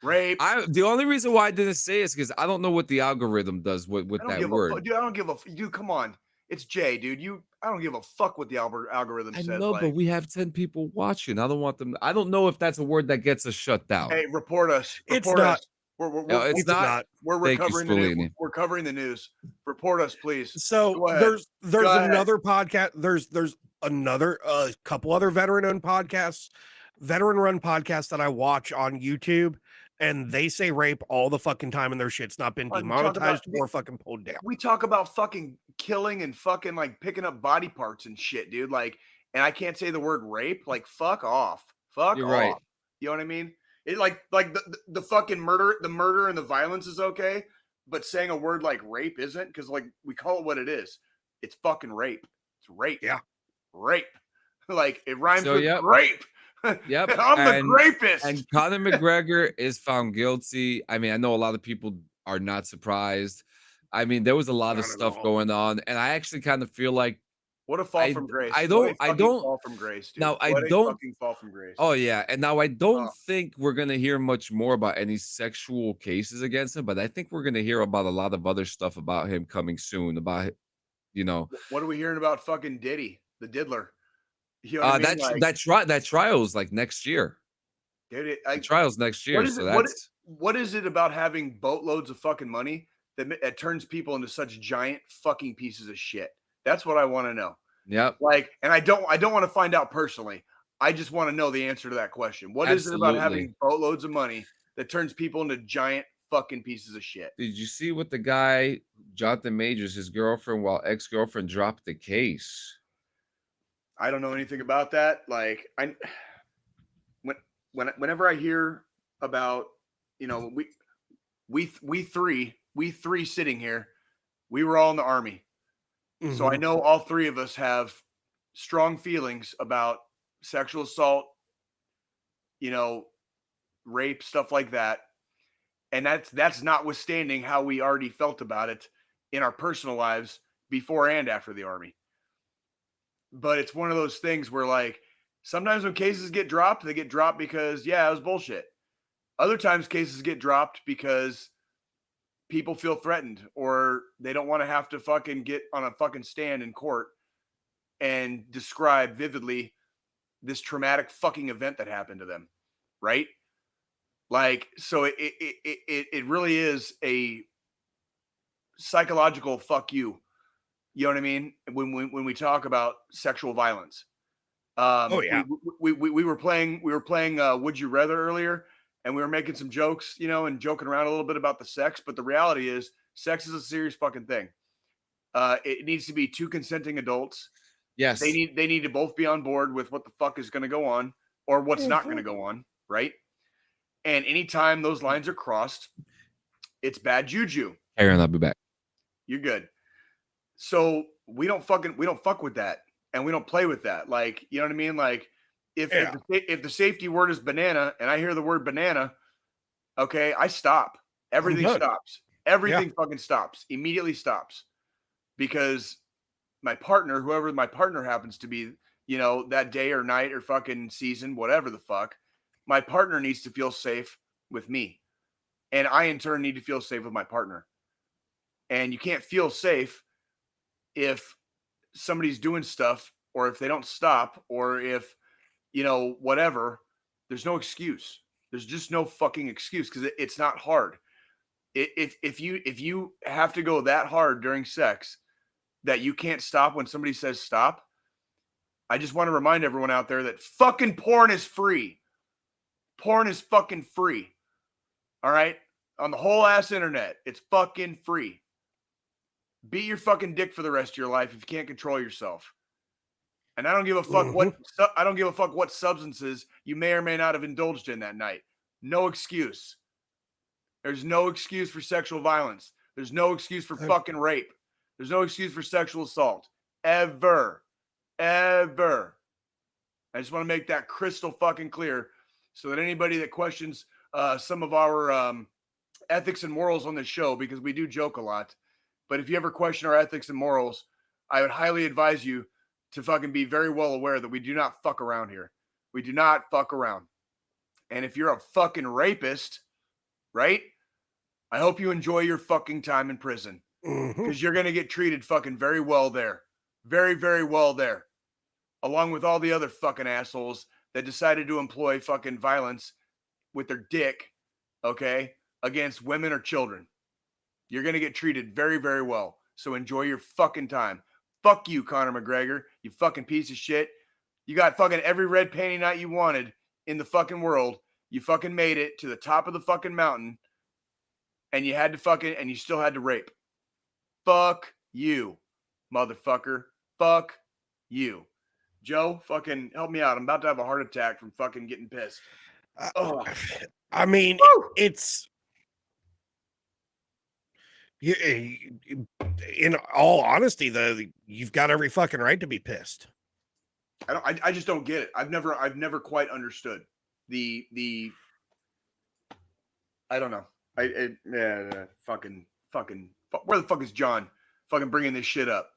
The only reason why I didn't say it is because I don't know what the algorithm does with that word. Dude, I don't give a dude. Come on, it's Jay, dude. I don't give a fuck what the algorithm says. I know, but we have 10 people watching. I don't want them. I don't know if that's a word that gets us shut down. Hey, report us. It's not. It's not. We're recovering the news. We're covering the news. Report us, please. So there's another podcast. There's another couple other veteran-run podcasts that I watch on YouTube. And they say rape all the fucking time, and their shit's not been demonetized or fucking pulled down. We talk about fucking killing and fucking like picking up body parts and shit, dude. Like, and I can't say the word rape. Like, fuck off. You're right. You know what I mean? It like the fucking murder and the violence is okay, but saying a word like rape isn't, because like we call it what it is. It's fucking rape. It's rape. Yeah, rape. Like it rhymes with rape. Yep. I'm the rapist. And Conor McGregor is found guilty. I mean, I know a lot of people are not surprised. I mean, there was a lot of stuff going on, and I actually kind of feel like what a fall from grace. I don't fall from grace, dude. Now I don't fucking fall from grace. Oh yeah, and now I don't think we're gonna hear much more about any sexual cases against him, but I think we're gonna hear about a lot of other stuff about him coming soon. About what are we hearing about fucking Diddy, the diddler? You know that trial's like next year. Dude, the trial's next year. What is it about having boatloads of fucking money that turns people into such giant fucking pieces of shit? That's what I want to know. Yep. Like, and I don't want to find out personally. I just want to know the answer to that question. What is it about having boatloads of money that turns people into giant fucking pieces of shit? Did you see what the guy, Jonathan Majors, his girlfriend, ex-girlfriend dropped the case? I don't know anything about that. Like whenever I hear about, we three sitting here, we were all in the Army. Mm-hmm. So I know all three of us have strong feelings about sexual assault, rape, stuff like that. And that's notwithstanding how we already felt about it in our personal lives before and after the Army. But it's one of those things where, like, sometimes when cases get dropped, they get dropped because, it was bullshit. Other times cases get dropped because people feel threatened or they don't want to have to fucking get on a fucking stand in court and describe vividly this traumatic fucking event that happened to them, right? Like, so it really is a psychological fuck you. You know what I mean? When we talk about sexual violence, we were playing Would You Rather earlier, and we were making some jokes, you know, and joking around a little bit about the sex. But the reality is, sex is a serious fucking thing. It needs to be two consenting adults. Yes. They need to both be on board with what the fuck is going to go on or what's not going to go on, right? And anytime those lines are crossed, it's bad juju. Aaron, I'll be back. You're good. So we don't fuck with that, and we don't play with that. Like, you know what I mean? Like, if the safety word is banana, and I hear the word banana, okay, I stop. Everything stops. Everything fucking stops. Immediately stops, because my partner, whoever my partner happens to be, you know, that day or night or fucking season, whatever the fuck, my partner needs to feel safe with me, and I in turn need to feel safe with my partner. And you can't feel safe if somebody's doing stuff, or if they don't stop, or if, you know, whatever. There's no excuse. There's just no fucking excuse, because it's not hard. If you have to go that hard during sex that you can't stop when somebody says stop, I just want to remind everyone out there that fucking porn is free. Porn is fucking free. All right? On the whole ass internet, it's fucking free. Beat your fucking dick for the rest of your life if you can't control yourself. And I don't give a fuck what substances you may or may not have indulged in that night. No excuse. There's no excuse for sexual violence. There's no excuse for fucking rape. There's no excuse for sexual assault. Ever. Ever. I just want to make that crystal fucking clear, so that anybody that questions some of our ethics and morals on this show, because we do joke a lot, but if you ever question our ethics and morals, I would highly advise you to fucking be very well aware that we do not fuck around here. We do not fuck around. And if you're a fucking rapist, right? I hope you enjoy your fucking time in prison, because you're going to get treated fucking very well there. Very, very well there. Along with all the other fucking assholes that decided to employ fucking violence with their dick, okay, against women or children. You're going to get treated very, very well. So enjoy your fucking time. Fuck you, Conor McGregor, you fucking piece of shit. You got fucking every red panty night you wanted in the fucking world. You fucking made it to the top of the fucking mountain, and you had to fucking, and you still had to rape. Fuck you, motherfucker. Fuck you. Joe, fucking help me out. I'm about to have a heart attack from fucking getting pissed. I mean, it's... in all honesty, though, you've got every fucking right to be pissed. I just don't get it. I've never quite understood the I don't know. Fucking where the fuck is John? Fucking bringing this shit up.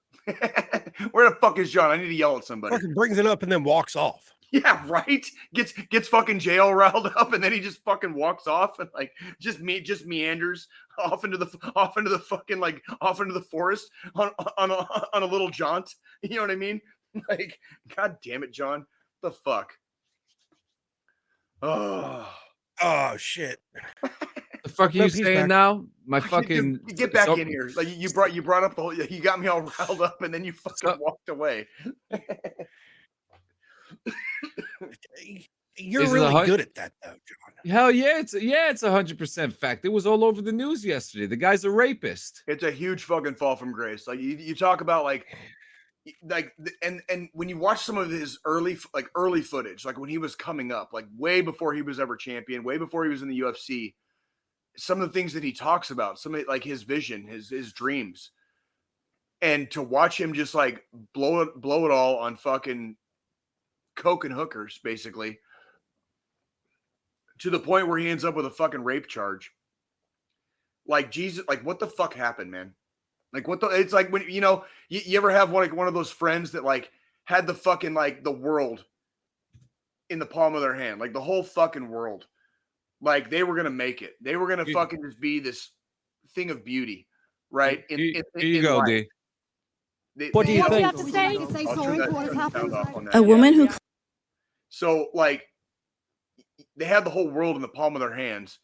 Where the fuck is John? I need to yell at somebody. Fucking brings it up and then walks off. Yeah, right. Gets fucking jail riled up, and then he just fucking walks off, and like just meanders off into the fucking, like, off into the forest on a little jaunt. You know what I mean? Like, god damn it, John. The fuck. Oh shit. The fuck are you saying now? My fucking get back in here. Like, you brought up the whole, you got me all riled up, and then you fucking walked away. You're really good at that, though, John. Hell yeah, it's 100% fact. It was all over the news yesterday. The guy's a rapist. It's a huge fucking fall from grace. Like, you talk about like and when you watch some of his early footage, like when he was coming up, like way before he was ever champion, way before he was in the UFC, some of the things that he talks about, some of it, like his vision, his dreams, and to watch him just like blow it all on fucking coke and hookers, basically, to the point where he ends up with a fucking rape charge. Like, Jesus, like, what the fuck happened, man? Like, it's like when, you know, you ever have one of those friends that like had the fucking, like, the world in the palm of their hand, like the whole fucking world. Like, they were going to make it. They were going to fucking just be this thing of beauty, right? Here you go, D. What do you think? Have to say sorry for what has happened. A woman who... So, like, they had the whole world in the palm of their hands.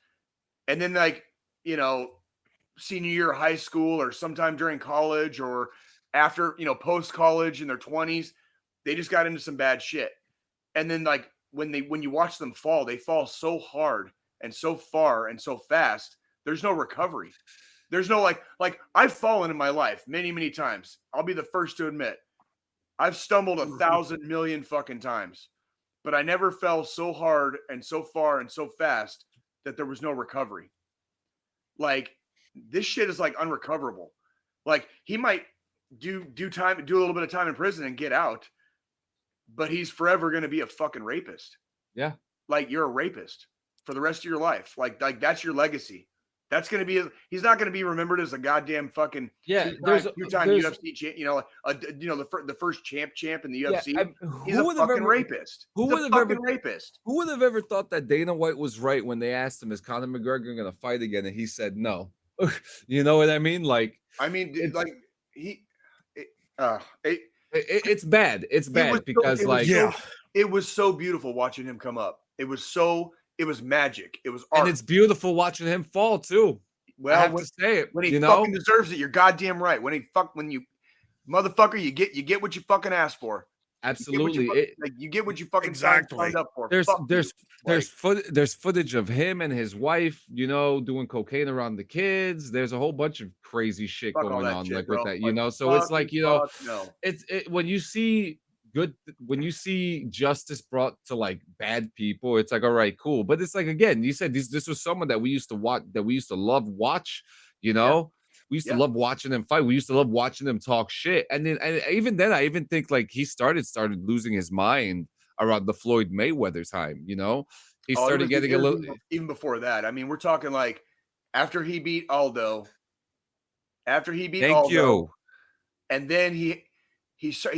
And then, like, you know, senior year of high school or sometime during college or after, you know, post-college in their 20s, they just got into some bad shit. And then, like, when you watch them fall, they fall so hard and so far and so fast, there's no recovery. There's no like I've fallen in my life many, many times. I'll be the first to admit I've stumbled 1,000 million fucking times, but I never fell so hard and so far and so fast that there was no recovery. Like this shit is like unrecoverable. Like he might do a little bit of time in prison and get out, but he's forever going to be a fucking rapist. Yeah. Like you're a rapist for the rest of your life. Like that's your legacy. That's going to be, he's not going to be remembered as a goddamn fucking two-time UFC, the first champ in the UFC. He's a fucking rapist. Who would have ever thought that Dana White was right when they asked him, is Conor McGregor going to fight again? And he said no. You know what I mean? Like, it's bad. It's bad because it was so beautiful watching him come up. It was magic. It was art. And it's beautiful watching him fall too. Well, I have to say it. When he fucking deserves it, you're goddamn right. When you motherfucker, you get what you fucking asked for. Absolutely. You get what you fucking signed up for. There's footage of him and his wife, doing cocaine around the kids. There's a whole bunch of crazy shit going on with that, So it's like, when you see justice brought to like bad people, it's like, all right, cool. But it's like, again, you said this was someone that we used to watch, that we used to love watch, We used to love watching them fight. We used to love watching them talk shit. And even then, I even think like he started losing his mind around the Floyd Mayweather time, He started getting a little even before that. I mean, we're talking like after he beat Aldo. Thank you. And then he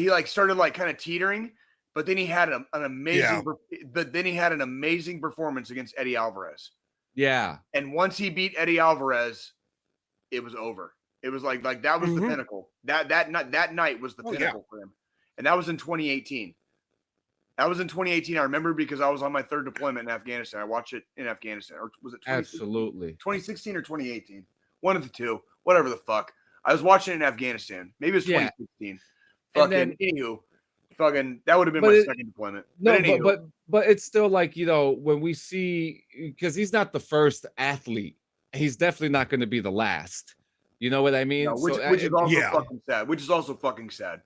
like started like kind of teetering, but then he had an amazing performance against Eddie Alvarez. Yeah. And once he beat Eddie Alvarez, it was over. It was like that was the pinnacle. That night was the pinnacle for him. And that was in 2018. I remember because I was on my third deployment in Afghanistan. I watched it in Afghanistan. Or was it 2016 or 2018? One of the two. Whatever the fuck. I was watching it in Afghanistan. Maybe it was 2016. That would have been my second deployment. But it's still like, when we see, because he's not the first athlete, he's definitely not going to be the last. You know what I mean? No, which is also fucking sad. Which is also fucking sad.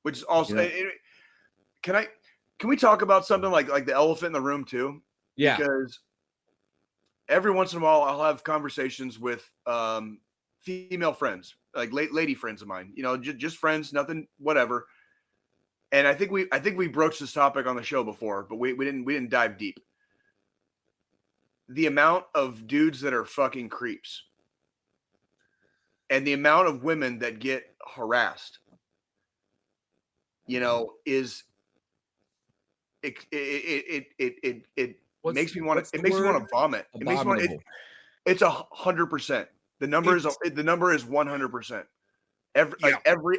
Which is also can we talk about something like the elephant in the room too? Yeah. Because every once in a while I'll have conversations with female friends, like lady friends of mine, just friends, nothing, whatever. And I think we broached this topic on the show before, but we didn't dive deep. The amount of dudes that are fucking creeps and the amount of women that get harassed, is it makes me want to vomit. It makes me want to, it's 100%. The number is 100%.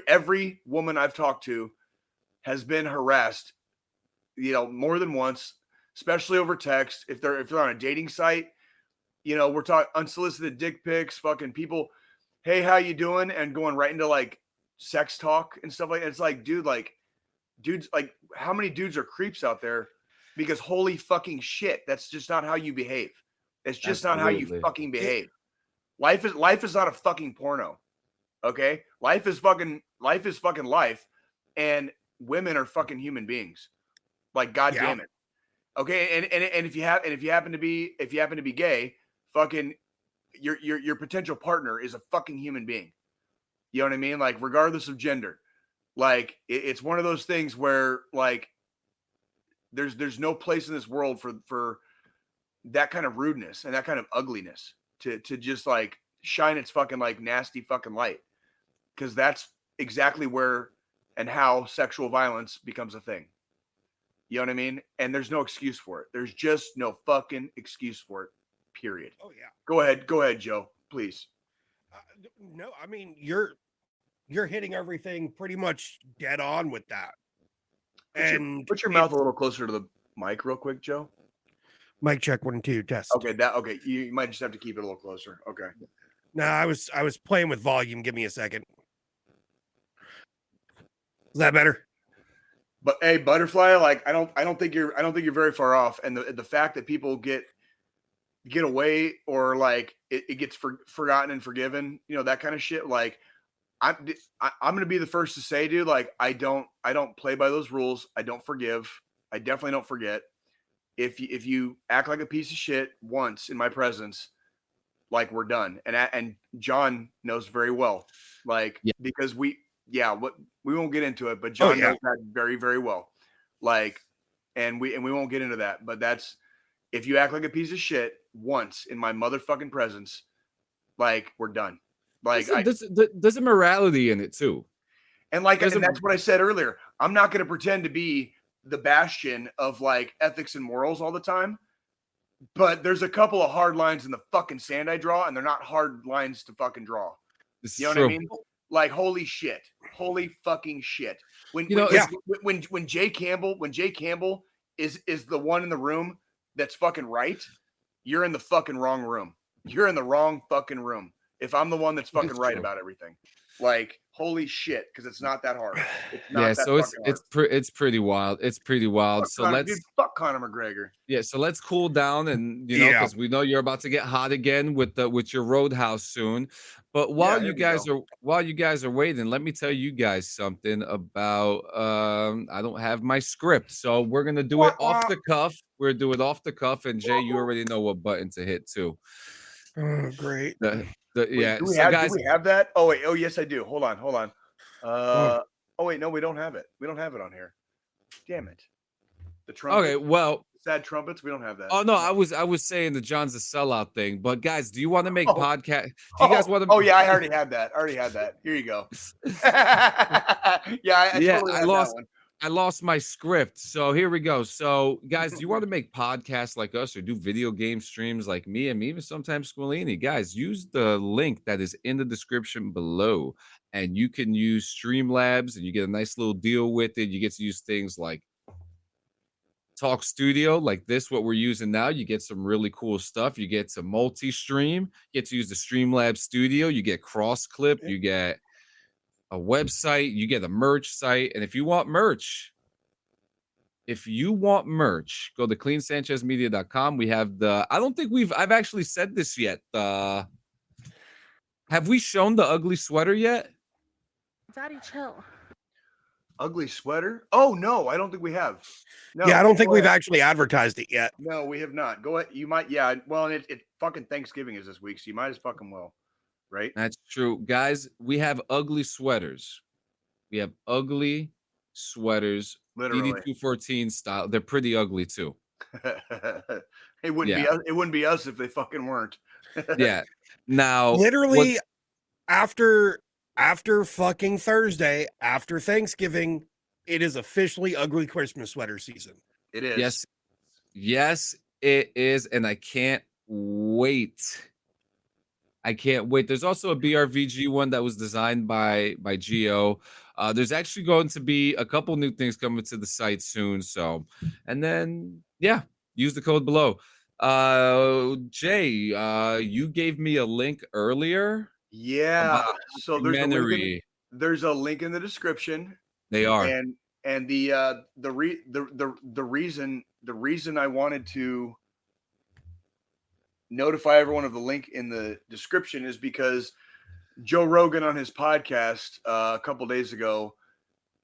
Every woman I've talked to has been harassed, more than once, especially over text. If they're on a dating site, we're talking unsolicited dick pics, fucking people, hey, how you doing? And going right into like sex talk and stuff like that. It's like, dudes, like how many dudes are creeps out there? Because holy fucking shit, that's just not how you behave. It's just not how you fucking behave. Life is not a fucking porno. Okay? Life is fucking life. And women are fucking human beings. Like, God damn it. Okay. And if you happen to be gay, fucking your potential partner is a fucking human being. You know what I mean? Like, regardless of gender, like it's one of those things where like, there's no place in this world for that kind of rudeness and that kind of ugliness to just like shine its fucking like nasty fucking light. Cause that's exactly where and how sexual violence becomes a thing. You know what I mean? And there's no excuse for it. There's just no fucking excuse for it, period. Oh yeah. Go ahead, Joe, please. No, I mean, you're hitting everything pretty much dead on with that. Put your mouth a little closer to the mic real quick, Joe. Mic check 1 2 test. Okay, you might just have to keep it a little closer. Okay. No, I was playing with volume. Give me a second. Is that better? But hey, Butterfly, like I don't think you're very far off. And the fact that people get get away, or like it gets forgotten and forgiven, you know, that kind of shit. Like I'm going to be the first to say, dude, like I don't play by those rules. I don't forgive. I definitely don't forget. If you act like a piece of shit once in my presence, like we're done. And John knows very well, like, because we won't get into it, but John knows that very, very well. Like, and we won't get into that, but that's, if you act like a piece of shit once in my motherfucking presence, like we're done. Like there's a morality in it too. And like, and that's what I said earlier. I'm not going to pretend to be the bastion of like ethics and morals all the time. But there's a couple of hard lines in the fucking sand I draw, and they're not hard lines to fucking draw. You know what I mean? Like, holy shit, holy fucking shit. When Jay Campbell is the one in the room that's fucking right, you're in the fucking wrong room. You're in the wrong fucking room. If I'm the one that's fucking right about everything, like, holy shit, because it's not that hard. It's not that hard. It's pretty wild. It's pretty wild. Fuck Conor McGregor. Yeah, so let's cool down, and because we know you're about to get hot again with your Roadhouse soon. But while you guys are waiting, let me tell you guys something about I don't have my script, so we're gonna do it off the cuff. We're gonna do it off the cuff, and Jay, you already know what button to hit too. Oh, great. Do we have that? Oh wait, oh yes, I do. Hold on. Oh wait, no, we don't have it. We don't have it on here. Damn it. The trumpet. Okay, well, sad trumpets. We don't have that. Oh no, I was saying the John's a sellout thing, but guys, do you want to make podcast? Do you guys want to? Oh yeah, I already had that. Here you go. I lost my script, so here we go. So, guys, do you want to make podcasts like us or do video game streams like me and even sometimes Squilini? Guys, use the link that is in the description below, and you can use Streamlabs, and you get a nice little deal with it. You get to use things like Talk Studio, like this, what we're using now. You get some really cool stuff. You get to multi-stream. You get to use the Streamlabs Studio. You get cross-clip. You get a website, you get a merch site, and if you want merch, go to cleansanchezmedia.com. We have I don't think I've actually said this yet. Have we shown the ugly sweater yet? Daddy, chill. Ugly sweater? Oh no, I don't think we have. No, yeah, I don't think we've actually advertised it yet. No, we have not. Go ahead. You might, yeah. Well, it fucking Thanksgiving is this week, so you might as fucking well. Right? That's true. Guys, we have ugly sweaters. We have ugly sweaters. Literally. DD214 style. They're pretty ugly too. It wouldn't be us if they fucking weren't. Yeah. Now, literally after fucking Thursday, after Thanksgiving, it is officially ugly Christmas sweater season. It is. Yes, it is, and I can't wait. There's also a BRVG one that was designed by Geo. There's actually going to be a couple new things coming to the site soon. So, and then use the code below. Jay, you gave me a link earlier. Yeah. So there's a link in the description. They are. And the reason I wanted to notify everyone of the link in the description is because Joe Rogan on his podcast a couple days ago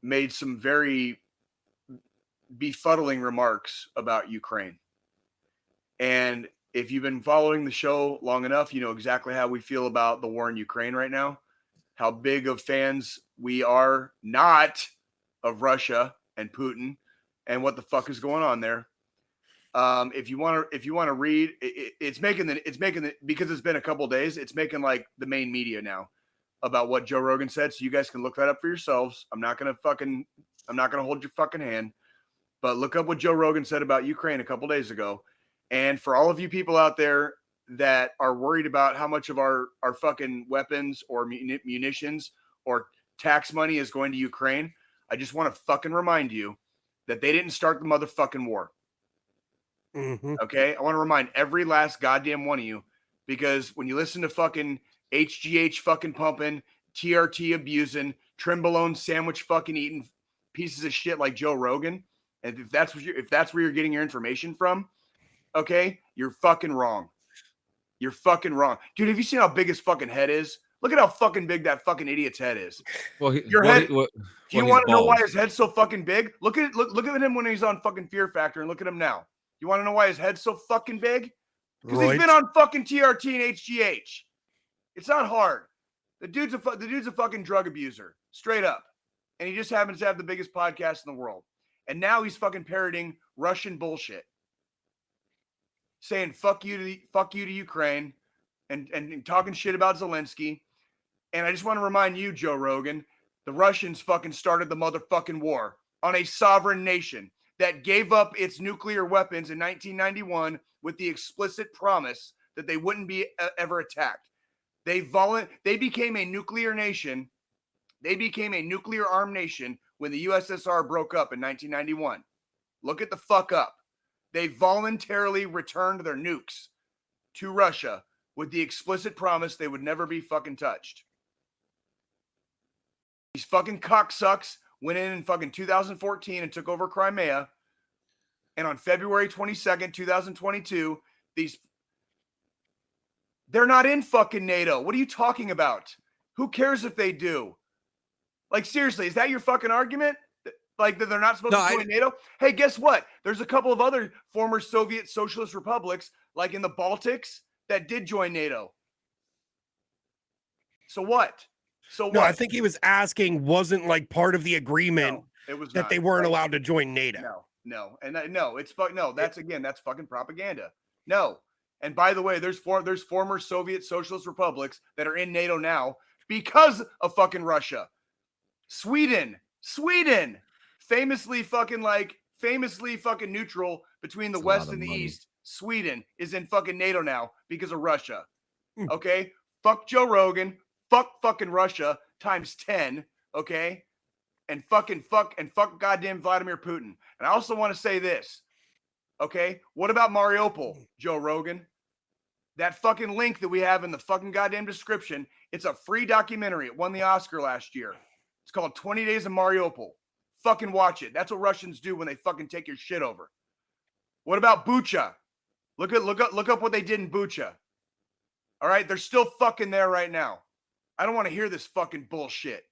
made some very befuddling remarks about Ukraine. And if you've been following the show long enough, you know exactly how we feel about the war in Ukraine right now, how big of fans we are not of Russia and Putin and what the fuck is going on there. If you want to read, it's making because it's been a couple days, it's making like the main media now about what Joe Rogan said. So you guys can look that up for yourselves. I'm not going to hold your fucking hand, but look up what Joe Rogan said about Ukraine a couple days ago. And for all of you people out there that are worried about how much of our fucking weapons or munitions or tax money is going to Ukraine, I just want to fucking remind you that they didn't start the motherfucking war. Mm-hmm. Okay, I want to remind every last goddamn one of you, because when you listen to fucking HGH fucking pumping, TRT abusing, Trimbolone sandwich fucking eating pieces of shit like Joe Rogan, and if that's where you're getting your information from, okay, you're fucking wrong. You're fucking wrong. Dude, have you seen how big his fucking head is? Look at how fucking big that fucking idiot's head is. Well, Your head. Do you want to know why bald. his head's so fucking big? Look at him when he's on fucking Fear Factor, and look at him now. You want to know why his head's so fucking big? Because he's been on fucking TRT and HGH. It's not hard. The dude's a fucking drug abuser, straight up, and he just happens to have the biggest podcast in the world. And now he's fucking parroting Russian bullshit, saying fuck you to Ukraine, and talking shit about Zelensky. And I just want to remind you, Joe Rogan, the Russians fucking started the motherfucking war on a sovereign nation that gave up its nuclear weapons in 1991 with the explicit promise that they wouldn't be ever attacked. They became a nuclear nation. They became a nuclear armed nation when the USSR broke up in 1991. Look at the fuck up. They voluntarily returned their nukes to Russia with the explicit promise they would never be fucking touched. These fucking cocksucks went in fucking 2014 and took over Crimea. And on February 22nd, 2022, they're not in fucking NATO. What are you talking about? Who cares if they do? Like, seriously, is that your fucking argument? Like, that they're not supposed to join NATO? Hey, guess what? There's a couple of other former Soviet socialist republics, like in the Baltics, that did join NATO. So what? No, I think he was asking, wasn't like part of the agreement it was that not. they weren't allowed to join NATO. No. And that's fucking propaganda. No. And by the way, there's former Soviet socialist republics that are in NATO now because of fucking Russia. Sweden, famously fucking neutral between the West and the East. Sweden is in fucking NATO now because of Russia. Okay? Fuck Joe Rogan. Fuck fucking Russia times 10. Okay? And fuck goddamn Vladimir Putin. And I also want to say this. Okay? What about Mariupol, Joe Rogan? That fucking link that we have in the fucking goddamn description, it's a free documentary. It won the Oscar last year. It's called 20 Days of Mariupol. Fucking watch it. That's what Russians do when they fucking take your shit over. What about Bucha? Look up what they did in Bucha. All right? They're still fucking there right now. I don't want to hear this fucking bullshit.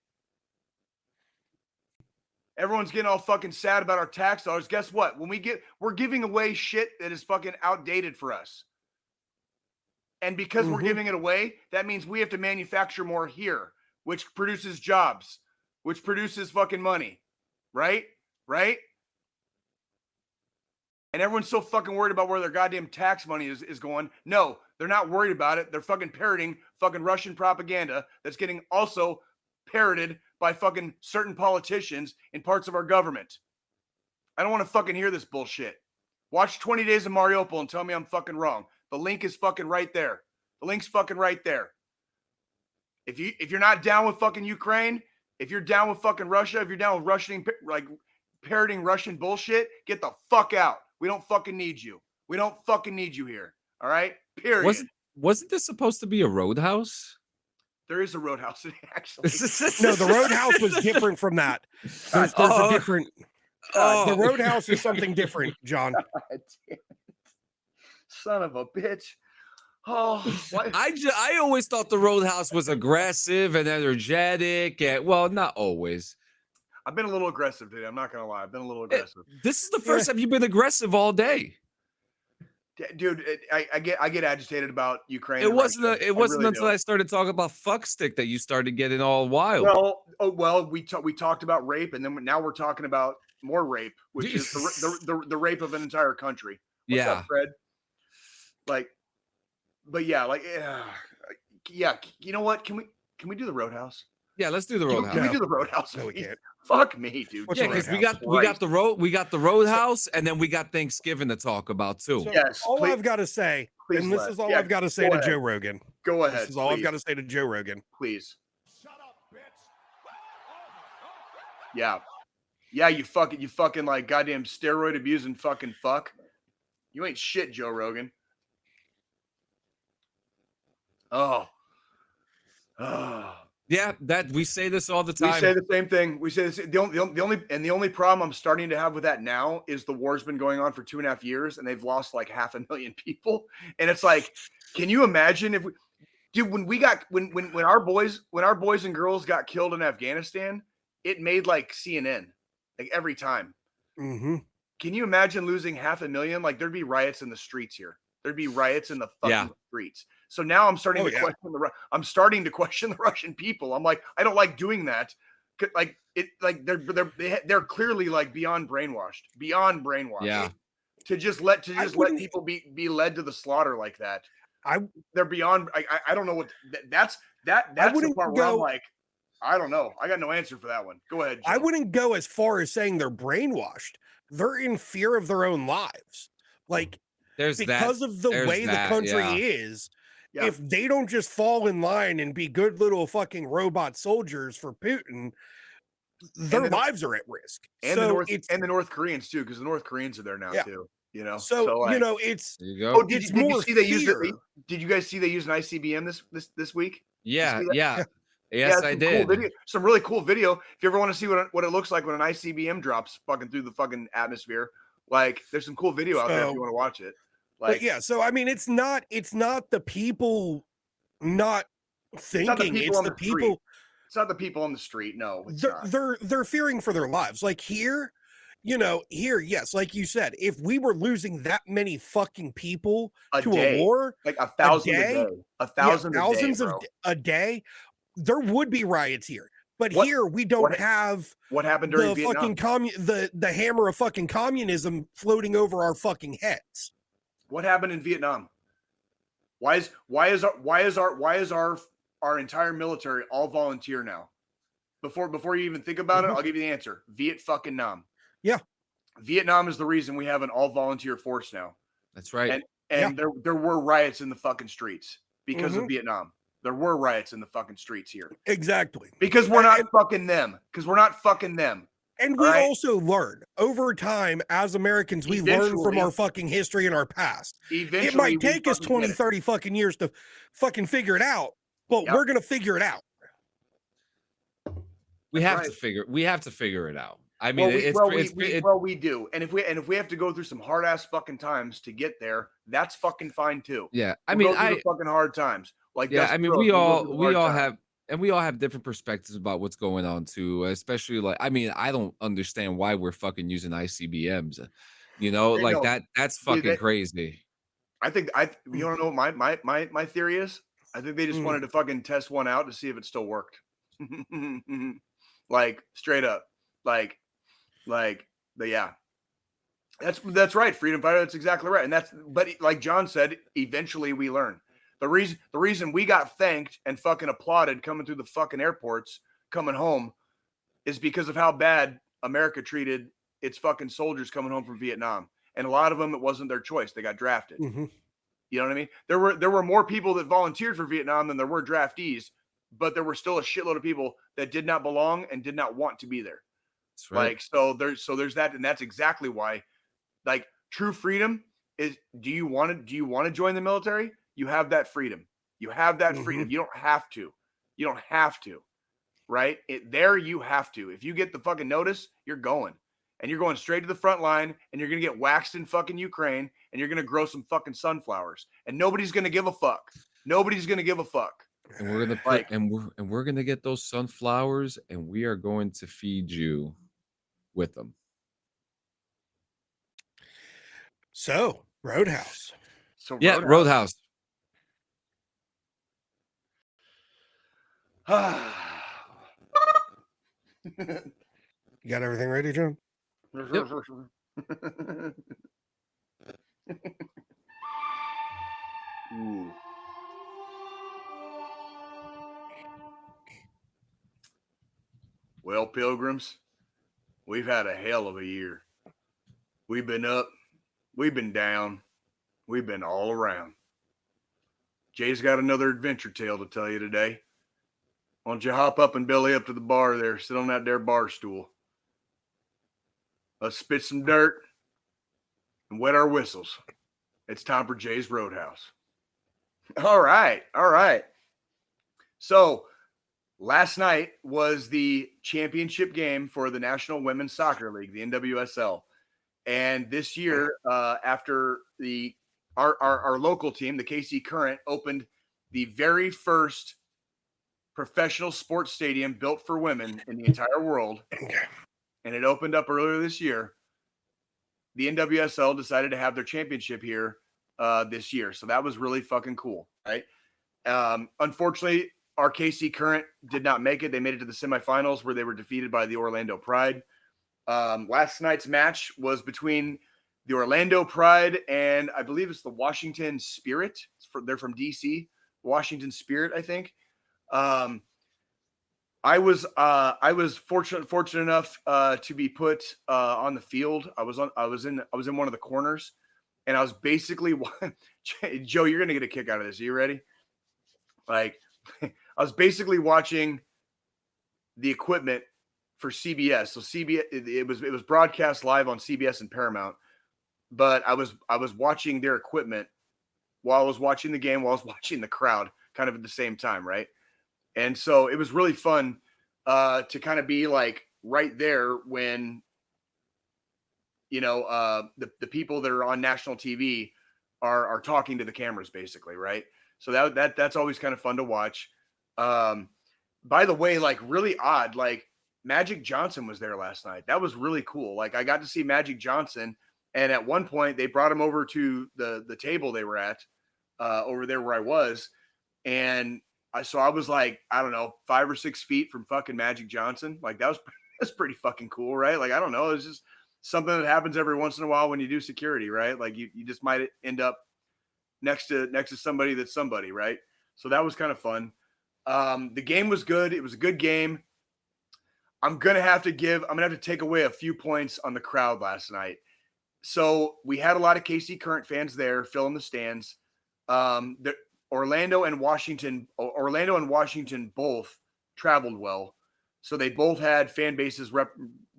Everyone's getting all fucking sad about our tax dollars. Guess what? We're giving away shit that is fucking outdated for us. And because we're giving it away, that means we have to manufacture more here, which produces jobs, which produces fucking money. Right? And everyone's so fucking worried about where their goddamn tax money is going. No, they're not worried about it. They're fucking parroting fucking Russian propaganda that's getting also parroted by fucking certain politicians in parts of our government. I don't want to fucking hear this bullshit. Watch 20 Days of Mariupol and tell me I'm fucking wrong. The link is fucking right there. The link's fucking right there. If you're not down with fucking Ukraine, if you're down with fucking Russia, if you're down with parroting Russian bullshit, get the fuck out. We don't fucking need you. We don't fucking need you here. All right? Period. Wasn't this supposed to be a roadhouse? There is a roadhouse, actually. No, the roadhouse was different from that. There's a different. The roadhouse is something different, John. Son of a bitch. Oh, what? I always thought the roadhouse was aggressive and energetic, and well, not always. I've been a little aggressive today. I'm not gonna lie. I've been a little aggressive. This is the first time you've been aggressive all day, dude. I get agitated about Ukraine. It wasn't until I started talking about fuckstick that you started getting all wild. We talked about rape, and then now we're talking about more rape, which is the rape of an entire country. What's up, Fred? You know what? Can we do the roadhouse? Yeah, let's do the roadhouse. Can we do the roadhouse? No, we can't. Fuck me, dude. Yeah, because we got the roadhouse, and then we got Thanksgiving to talk about too. So yes. I've got to say, and this is all I've got to say to Joe Rogan. Go ahead. This is all I've got to say to Joe Rogan. Please. Shut up, bitch. Yeah, you fucking like goddamn steroid abusing fucking fuck. You ain't shit, Joe Rogan. Oh. Yeah, that we say this all the time. We say the same thing. We say this. The only problem I'm starting to have with that now is the war's been going on for 2.5 years and they've lost like 500,000 people. And it's like, Can you imagine if we, dude, when our boys and girls got killed in Afghanistan, it made like CNN, like every time. Mm-hmm. Can you imagine losing 500,000? Like there'd be riots in the streets here. There'd be riots in the fucking streets. So now I'm starting to question the Russian people. I'm like, I don't like doing that. Like it, like they're clearly like beyond brainwashed. Yeah. To just let people be led to the slaughter like that. They're beyond. I don't know what that's the part where I'm like, I don't know. I got no answer for that one. Go ahead, Joe. I wouldn't go as far as saying they're brainwashed. They're in fear of their own lives. Like, because of the way the country is, if they don't just fall in line and be good little fucking robot soldiers for Putin, their lives are at risk. And the North Koreans too, because the North Koreans are there now too. You know, so like, you know, it's there you go. Oh, did you see they used it? Did you guys see they used an ICBM this week? Yeah. Yes, I did. Cool some really cool video. If you ever want to see what it looks like when an ICBM drops fucking through the fucking atmosphere, like there's some cool video out there if you want to watch it. Like, yeah, so I mean, it's not the people not thinking. It's the people. It's not the people on the street. No, they're fearing for their lives. Like here, you know, yes, like you said, if we were losing that many fucking people to a war, like 1,000 thousands a day, there would be riots here. But here we don't have what happened during the fucking the hammer of fucking communism floating over our fucking heads. What happened in Vietnam? Why is our entire military all volunteer now? Before you even think about it, I'll give you the answer. Viet fucking Nam. Yeah. Vietnam is the reason we have an all volunteer force now. That's right. And there were riots in the fucking streets because of Vietnam. There were riots in the fucking streets here. Exactly. Because we're not fucking them. Because we're not fucking them. And we also learn over time as Americans, we learn from our fucking history and our past. It might take us 20, 30 fucking years to fucking figure it out, but we're going to figure it out. We have to figure it out. I mean, we do. And if we have to go through some hard ass fucking times to get there, that's fucking fine too. Yeah. We'll go through the fucking hard times. Like, yeah, I mean, we all have different perspectives about what's going on too, especially like, I mean, I don't understand why we're fucking using ICBMs, you know, like that's fucking crazy. I think you don't know what my theory is. I think they just wanted to fucking test one out to see if it still worked. Like straight up, like, yeah, that's right. Freedom fighter. That's exactly right. And but like John said, eventually we learn. The reason we got thanked and fucking applauded coming through the fucking airports, coming home, is because of how bad America treated its fucking soldiers coming home from Vietnam. And a lot of them, it wasn't their choice. They got drafted. You know what I mean? There were more people that volunteered for Vietnam than there were draftees, but there were still a shitload of people that did not belong and did not want to be there. That's right. Like, so there's that. And that's exactly why, like, true freedom is, do you want to join the military? You have that freedom. You have that freedom. You don't have to. You don't have to. Right? You have to. If you get the fucking notice, you're going. And you're going straight to the front line, and you're going to get waxed in fucking Ukraine, and you're going to grow some fucking sunflowers. And nobody's going to give a fuck. Nobody's going to give a fuck. And we're going to we're going to get those sunflowers, and we are going to feed you with them. So, Roadhouse. Roadhouse. You got everything ready, John? Yep. Ooh. Well, pilgrims, we've had a hell of a year. We've been up, we've been down, we've been all around. Jay's got another adventure tale to tell you today. Why don't you hop up and belly up to the bar there, sit on that there bar stool. Let's spit some dirt and wet our whistles. It's time for Jay's Roadhouse. All right. So last night was the championship game for the National Women's Soccer League, the NWSL. And this year, after the our local team, the KC Current, opened the very first professional sports stadium built for women in the entire world. And it opened up earlier this year. The NWSL decided to have their championship here this year. So that was really fucking cool, right? Unfortunately, our KC Current did not make it. They made it to the semifinals where they were defeated by the Orlando Pride. Last night's match was between the Orlando Pride and I believe it's the Washington Spirit. They're from DC, Washington Spirit, I think. I was fortunate enough to be put on the field. I was in one of the corners, and I was basically Joe, you're gonna get a kick out of this. Are you ready? Like, I was basically watching the equipment for CBS. So CBS, it was broadcast live on CBS and Paramount, but I was watching their equipment while I was watching the game, while I was watching the crowd, kind of at the same time, right? And so it was really fun to kind of be like right there when, you know, the people that are on national TV are talking to the cameras, basically, right? So that's always kind of fun to watch. By the way, like really odd, like Magic Johnson was there last night. That was really cool. Like I got to see Magic Johnson, and at one point they brought him over to the table they were at over there where I was, and so I was like, I don't know, 5 or 6 feet from fucking Magic Johnson. Like that's pretty fucking cool, right? Like, I don't know. It's just something that happens every once in a while when you do security, right? Like you just might end up next to somebody that's somebody, right? So that was kind of fun. The game was good. It was a good game. I'm going to have to take away a few points on the crowd last night. So we had a lot of KC Current fans there filling the stands. Orlando and Washington both traveled well. So they both had fan bases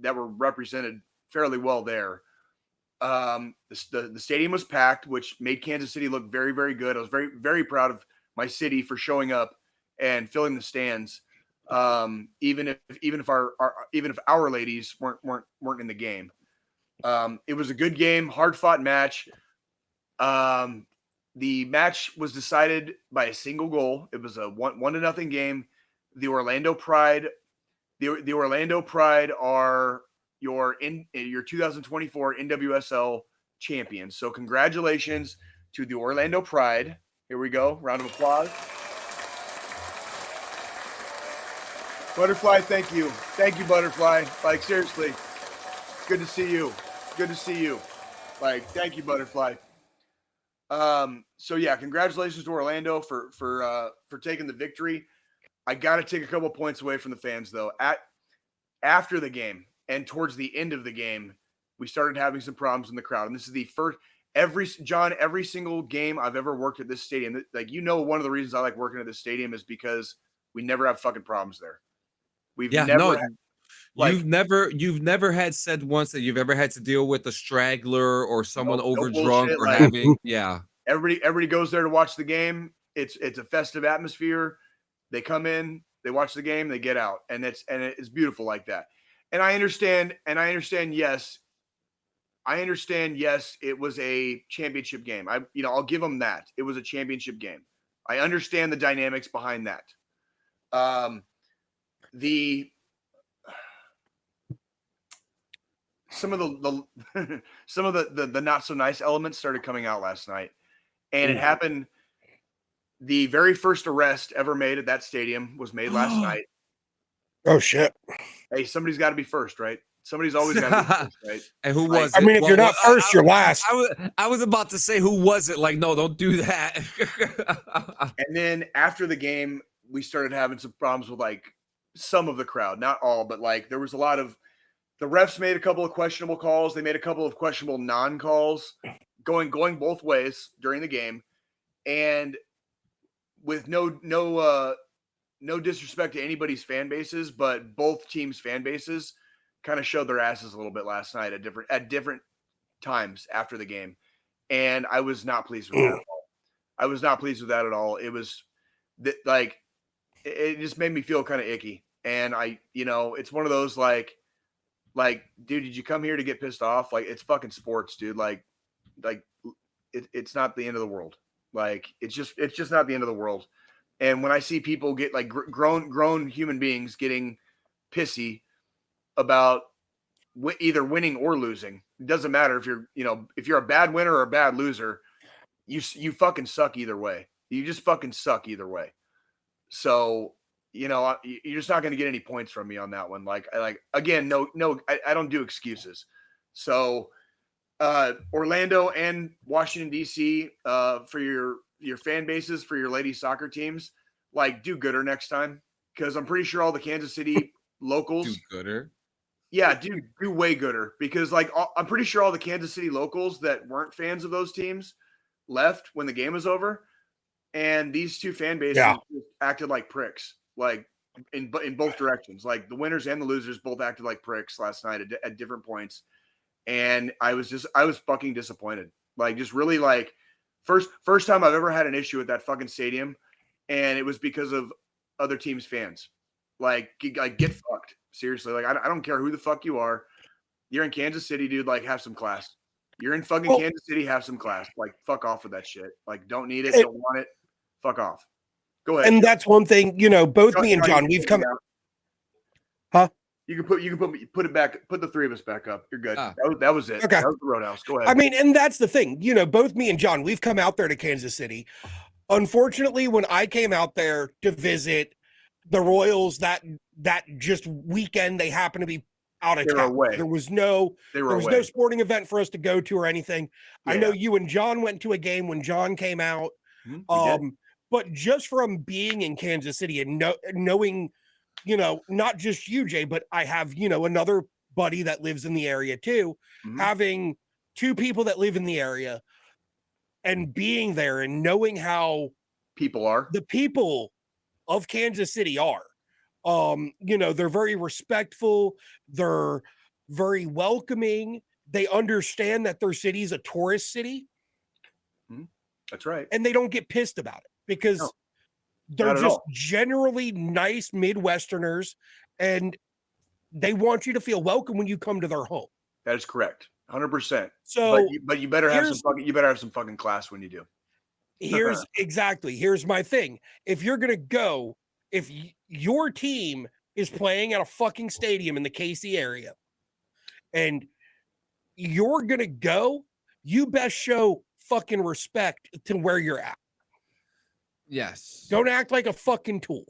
that were represented fairly well there. The stadium was packed, which made Kansas City look very, very good. I was very, very proud of my city for showing up and filling the stands. Even if our ladies weren't in the game. It was a good game, hard fought match. The match was decided by a single goal. It was a 1-0 game. The Orlando Pride are your 2024 NWSL champions. So congratulations to the Orlando Pride. Here we go. Round of applause. Butterfly, thank you. Thank you, Butterfly. Like, seriously. Good to see you. Good to see you. Like, thank you, Butterfly. So yeah, congratulations to Orlando for taking the victory. I got to take a couple points away from the fans though. After the game and towards the end of the game, we started having some problems in the crowd. And this is the first every single game I've ever worked at this stadium. Like, you know, one of the reasons I like working at this stadium is because we never have fucking problems there. You've never had said once that you've ever had to deal with a straggler or someone overdrunk or like, having Everybody goes there to watch the game. It's a festive atmosphere. They come in, they watch the game, they get out, and it's beautiful like that. And I understand. Yes, it was a championship game. I'll give them that. It was a championship game. I understand the dynamics behind that. Some of the not so nice elements started coming out last night. And it happened. The very first arrest ever made at that stadium was made last night. Oh shit! Hey, somebody's got to be first, right? Somebody's always got to be first, right? And who was it? I mean, if you're not first, you're last. I was about to say, who was it? Like, no, don't do that. And then after the game, we started having some problems with like some of the crowd, not all, but like there was a lot of the refs made a couple of questionable calls. They made a couple of questionable non-calls going both ways during the game. And with no disrespect to anybody's fan bases, but both teams' fan bases kind of showed their asses a little bit last night at different times after the game. And I was not pleased with that at all. I was not pleased with that at all. It was it just made me feel kind of icky. And it's one of those like, dude, did you come here to get pissed off? Like, it's fucking sports, dude. Like it's not the end of the world. Like it's just not the end of the world. And when I see people get like grown human beings getting pissy about either winning or losing, it doesn't matter if you're a bad winner or a bad loser, you fucking suck either way. You just fucking suck either way. So you're just not going to get any points from me on that one. Like again, no, I don't do excuses. So Orlando and Washington D.C. For your fan bases, for your ladies soccer teams, like do gooder next time, because I'm pretty sure all the Kansas City locals Do gooder. Yeah, do way gooder, because like I'm pretty sure all the Kansas City locals that weren't fans of those teams left when the game was over, and these two fan bases just acted like pricks, like in both directions. Like the winners and the losers both acted like pricks last night at different points, and I was fucking disappointed. Like just really like first time I've ever had an issue with that fucking stadium, and it was because of other teams' fans. Like get fucked. Seriously, like I don't care who the fuck you are. You're in Kansas City, dude. Like have some class. You're in fucking Kansas City. Have some class. Like fuck off with that shit. Like don't need it. Don't want it. Fuck off. Go ahead. And that's one thing, both me and John, we've come. Huh? You can put it back. Put the three of us back up. You're good. That was it. Okay. That was the Roadhouse. Go ahead. I mean, and that's the thing. Both me and John, we've come out there to Kansas City. Unfortunately, when I came out there to visit the Royals that just weekend, they happened to be out of town. Away. There was no sporting event for us to go to or anything. Yeah. I know you and John went to a game when John came out. But just from being in Kansas City and knowing, not just you, Jay, but I have, another buddy that lives in the area too, having two people that live in the area and being there and knowing how the people of Kansas City are. They're very respectful. They're very welcoming. They understand that their city is a tourist city. That's right. And they don't get pissed about it because they're just generally nice Midwesterners, and they want you to feel welcome when you come to their home. That is correct. 100%. So, but you better have some fucking class when you do. Here's my thing. If you're going to go, if your team is playing at a fucking stadium in the KC area and you're going to go, you best show fucking respect to where you're at. Yes. Don't act like a fucking tool.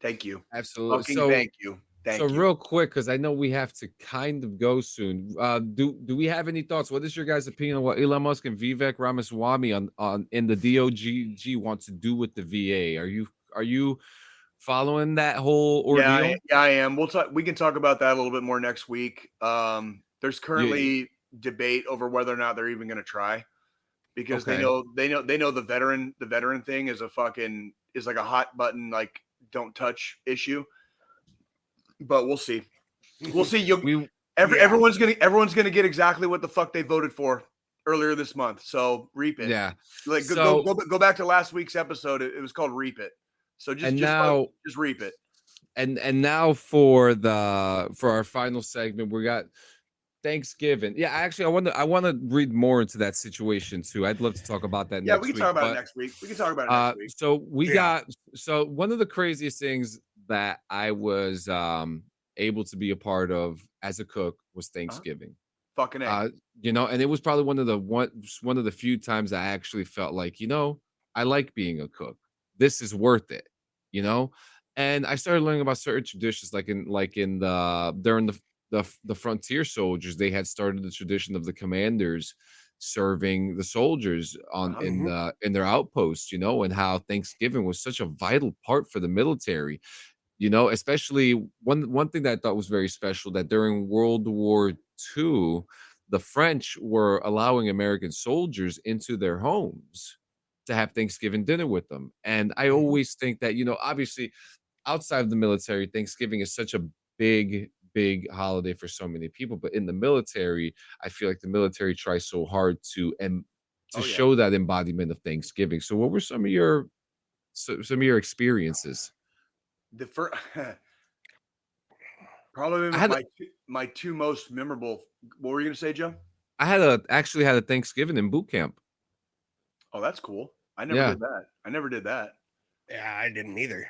Thank you. Absolutely. Thank you. So real quick, because I know we have to kind of go soon. Do we have any thoughts? What is your guys' opinion on what Elon Musk and Vivek Ramaswamy on in the DOGG want to do with the VA? Are you following that whole ordeal? Yeah, I am. We can talk about that a little bit more next week. There's currently debate over whether or not they're even going to try, because they know the veteran thing is like a hot button, like don't touch issue. But we'll see. We'll see. Everyone's gonna get exactly what the fuck they voted for earlier this month. So reap it. Yeah. Like go back to last week's episode. It was called Reap It. So just reap it. And now for our final segment, we got Thanksgiving. Yeah, actually, I want to read more into that situation too. I'd love to talk about that. Yeah, we can talk about it next week. So one of the craziest things that I was able to be a part of as a cook was Thanksgiving. Fucking A. And it was probably one of the few times I actually felt like, I like being a cook. This is worth it, And I started learning about certain traditions, during the frontier soldiers. They had started the tradition of the commanders serving the soldiers in their outposts, and how Thanksgiving was such a vital part for the military. Especially one thing that I thought was very special, that during World War II, the French were allowing American soldiers into their homes to have Thanksgiving dinner with them. And I always think that, obviously outside of the military, Thanksgiving is such a big holiday for so many people. But in the military, I feel like the military tries so hard to show that embodiment of Thanksgiving. So what were some of your experiences? The first, probably my two most memorable. What were you going to say, Joe? I actually had a Thanksgiving in boot camp. Oh, that's cool. I never Yeah. did that. I never did that. Yeah, I didn't either.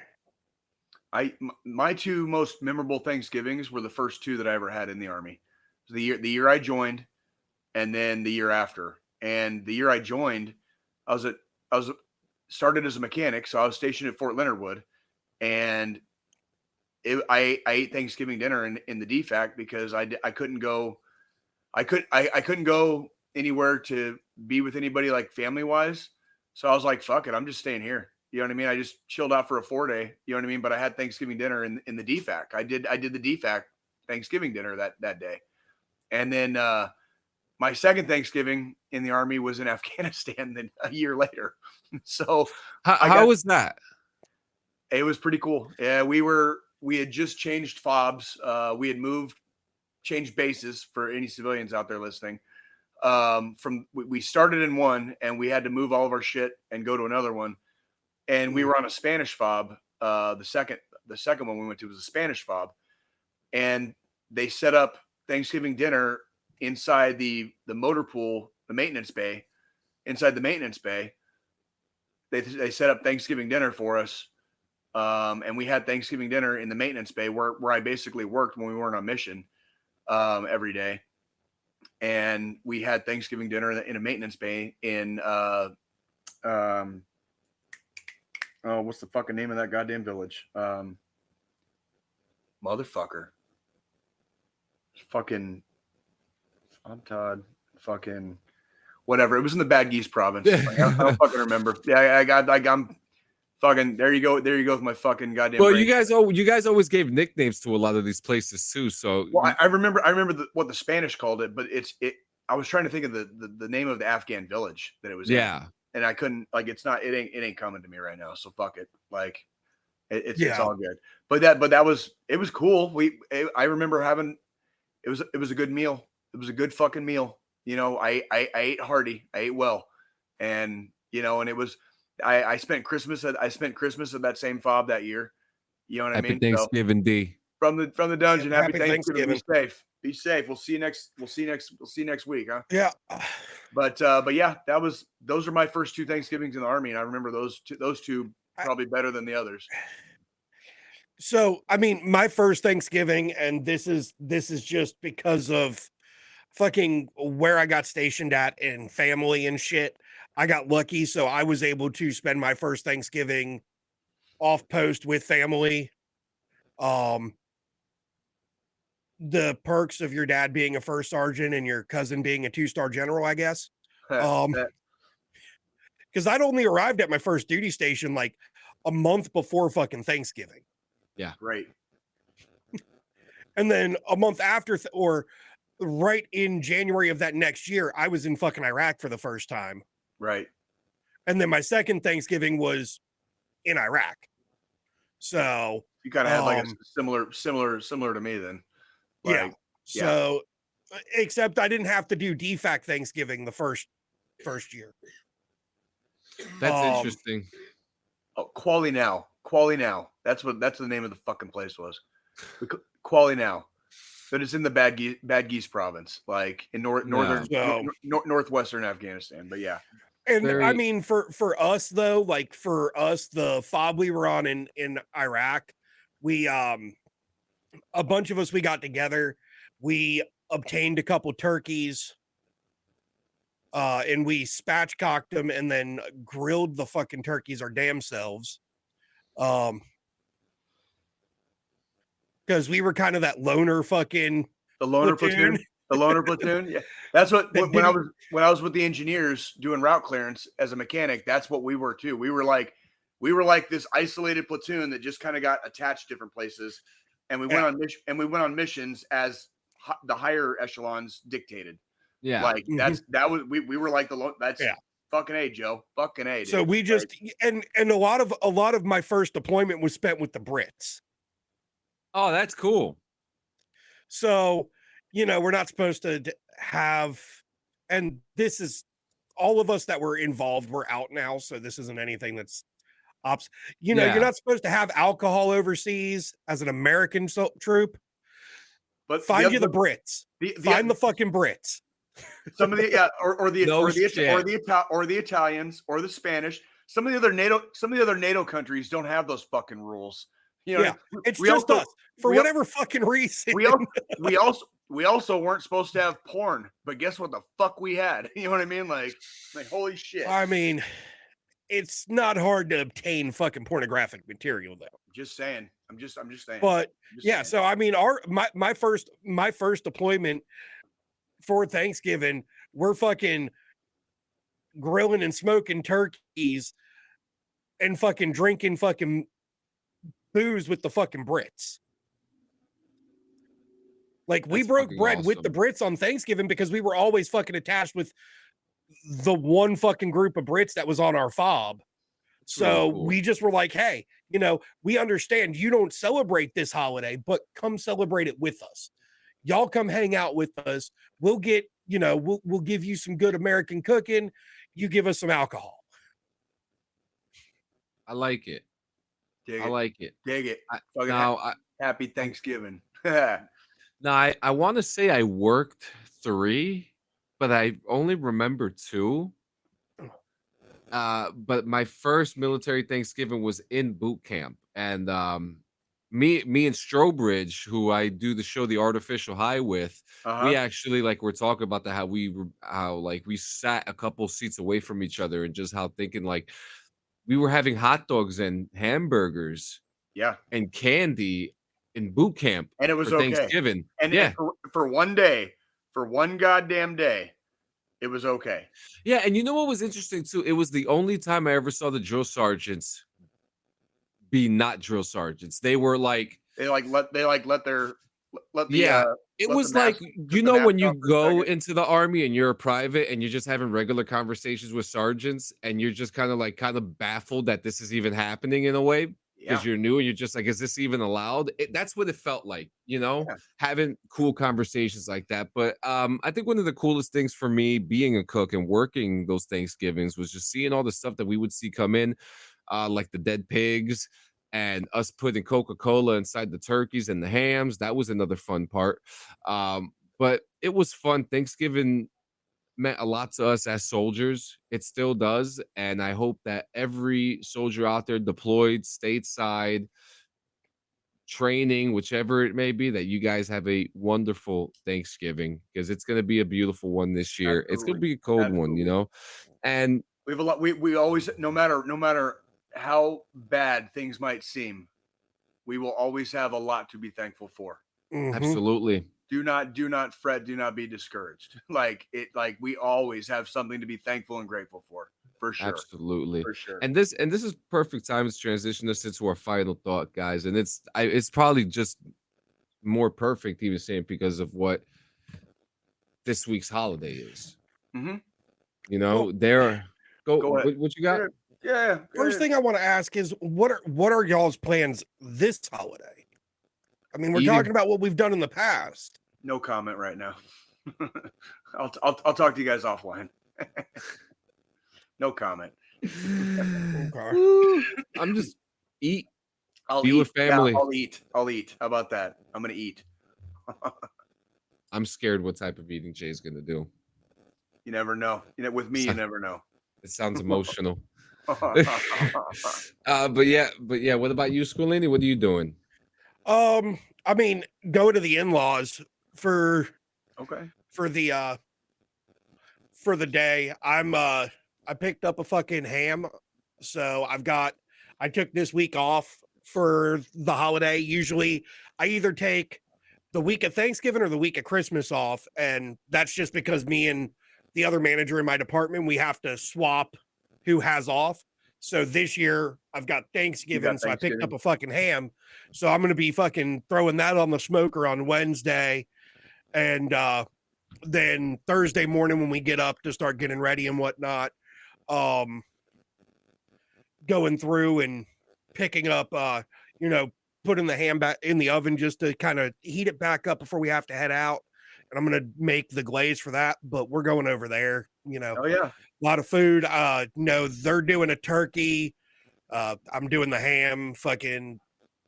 My two most memorable Thanksgivings were the first two that I ever had in the Army. So the year I joined, and then the year after. And the year I joined, I was started as a mechanic, so I was stationed at Fort Leonard Wood, and I ate Thanksgiving dinner in the DFAC because I couldn't go. I couldn't go anywhere to be with anybody like family wise. So I was like, fuck it, I'm just staying here. You know what I mean? I just chilled out for a 4-day. You know what I mean? But I had Thanksgiving dinner in the DFAC. I did the DFAC Thanksgiving dinner that day. And then my second Thanksgiving in the Army was in Afghanistan then a year later. So How was that? it was pretty cool. Yeah, we had just changed fobs. We had changed bases for any civilians out there listening. We started in one and we had to move all of our shit and go to another one. And we were on a Spanish fob. The second one we went to was a Spanish fob, and they set up Thanksgiving dinner inside the motor pool, the maintenance bay. Inside the maintenance bay, they set up Thanksgiving dinner for us, and we had Thanksgiving dinner in the maintenance bay where I basically worked when we weren't on mission every day. And we had Thanksgiving dinner in a maintenance bay in what's the fucking name of that goddamn village? Motherfucker. Fucking I'm Todd. Fucking whatever. It was in the Bad Geese province. Like, I don't fucking remember. Yeah, I'm fucking there you go. There you go with my fucking goddamn Well, brain. you guys always gave nicknames to a lot of these places too. So well, I remember what the Spanish called it, but I was trying to think of the name of the Afghan village that it was in. And I couldn't, like, it ain't coming to me right now. So fuck it. Like it's all good. But it was cool. I remember having, it was a good meal. It was a good fucking meal. You know, I ate hearty, I ate well. And, you know, and it was, I spent Christmas at that same fob that year. You know what I mean? Happy Thanksgiving, D. From the dungeon. Yeah, Happy Thanksgiving. Be safe. Be safe. We'll see you next week, huh? Yeah. But yeah, those are my first two Thanksgivings in the Army, and I remember those two probably better than the others. So, I mean, my first Thanksgiving, and this is just because of fucking where I got stationed at and family and shit. I got lucky, so I was able to spend my first Thanksgiving off post with family. The perks of your dad being a first sergeant and your cousin being a 2-star general, I guess. Because I'd only arrived at my first duty station like a month before fucking Thanksgiving. Yeah. Right. And then a month after, or right in January of that next year, I was in fucking Iraq for the first time. Right. And then my second Thanksgiving was in Iraq. So you kind of had like a similar to me then. Like, yeah. So except I didn't have to do DFAC Thanksgiving the first year. That's interesting. Oh, Quali Now. That's the name of the fucking place was. Quali Now. But it's in the Bad Geese province, like in northwestern Afghanistan. But yeah. And I mean, for us though, like for us, the fob we were on in Iraq, we a bunch of us, we got together, we obtained a couple turkeys, and we spatchcocked them and then grilled the fucking turkeys our damn selves. Because we were kind of that loner fucking platoon. The loner platoon. Yeah. That's what when I was with the engineers doing route clearance as a mechanic, that's what we were too. We were like this isolated platoon that just kind of got attached different places. And we went on missions as the higher echelons dictated. Yeah. Like we were like fucking A, Joe. Fucking A. Dude. So we just and a lot of my first deployment was spent with the Brits. Oh, that's cool. So, you know, we're not supposed to have, and this is all of us that were involved, we're out now. So this isn't anything that's you're not supposed to have alcohol overseas as an American troop. But find the Brits. Find the fucking Brits. Some of the No or shit. the Italians or the Spanish. Some of the other NATO countries don't have those fucking rules. You know, Yeah, it's we just also, us for we, whatever fucking reason. we also weren't supposed to have porn, but guess what the fuck we had? You know what I mean? Like holy shit. I mean, it's not hard to obtain fucking pornographic material though. Just saying. I'm just saying. But saying. so I mean, my first deployment for Thanksgiving, we're fucking grilling and smoking turkeys and fucking drinking fucking booze with the fucking Brits. Like we broke bread with the Brits on Thanksgiving because we were always fucking attached with the one fucking group of Brits that was on our fob. So really cool. We just were like, hey, you know, we understand you don't celebrate this holiday, but come celebrate it with us. Y'all come hang out with us. We'll get, you know, we'll give you some good American cooking. You give us some alcohol. I like it. Dig I like it. Dig it. Happy Thanksgiving. Now, I want to say I worked 3, but I only remember 2. But my first military Thanksgiving was in boot camp, and me and Strobridge, who I do the show The Artificial High with, we actually we're talking about how we sat a couple seats away from each other, and just how thinking we were having hot dogs and hamburgers, and candy in boot camp, and it was for Thanksgiving, and for one day, for one goddamn day. It was okay. Yeah, and you know what was interesting too? It was the only time I ever saw the drill sergeants be not drill sergeants. They were let the it was when you go into the army and you're a private and you're just having regular conversations with sergeants and you're just kind of baffled that this is even happening in a way. Because you're new and you're just like, is this even allowed? That's what it felt like, having cool conversations like that. But I think one of the coolest things for me being a cook and working those Thanksgivings was just seeing all the stuff that we would see come in, like the dead pigs and us putting Coca-Cola inside the turkeys and the hams. That was another fun part. But it was fun. Thanksgiving meant a lot to us as soldiers. It still does. And I hope that every soldier out there deployed, stateside, training, whichever it may be, that you guys have a wonderful Thanksgiving, because it's going to be a beautiful one this year. Absolutely. It's going to be a cold one, and we have a lot. We always, no matter how bad things might seem, we will always have a lot to be thankful for. Mm-hmm. Absolutely. Do not fret. Do not be discouraged. We always have something to be thankful and grateful for sure. Absolutely. For sure. And this is perfect time to transition us into our final thought, guys. And it's probably just more perfect, even saying, because of what this week's holiday is. Mm-hmm. Go ahead. What you got? Yeah. First thing I want to ask is what are y'all's plans this holiday? I mean, we're talking about what we've done in the past. No comment right now. I'll talk to you guys offline. No comment. Okay. I'm just eat. I'll be eat. with family. Yeah, I'll eat. How about that? I'm gonna eat. I'm scared what type of eating Jay's gonna do. You never know. With me, you never know. It sounds emotional. But yeah. What about you, Squilini? What are you doing? I mean, go to the in-laws for the day. I picked up a fucking ham. So I took this week off for the holiday. Usually I either take the week of Thanksgiving or the week of Christmas off. And that's just because me and the other manager in my department, we have to swap who has off. So this year I've got Thanksgiving, so I picked up a fucking ham. So I'm going to be fucking throwing that on the smoker on Wednesday. And then Thursday morning when we get up to start getting ready and whatnot, going through and picking up, putting the ham back in the oven just to kind of heat it back up before we have to head out. And I'm going to make the glaze for that, but we're going over there, Oh yeah. A lot of food. They're doing a turkey. I'm doing the ham.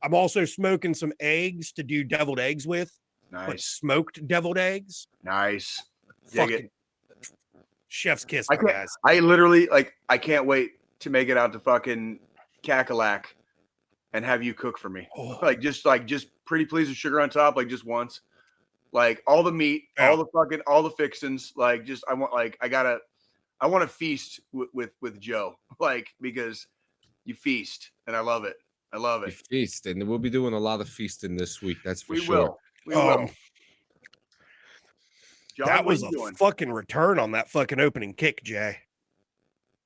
I'm also smoking some eggs to do deviled eggs with. Nice. Smoked deviled eggs. Nice. Fucking Chef's kiss, I my can't. guys. I literally like. I can't wait to make it out to fucking Cackalack and have you cook for me. Oh. Just pretty please with sugar on top, like just once. Like all the meat, Yeah. all the fixins. Like just I want to feast with Joe. Like because you feast and I love it. I love We it. feast, and we'll be doing a lot of feasting this week. That's for We sure. will. We will. John, That what was are a you doing? fucking return on that fucking opening kick, Jay.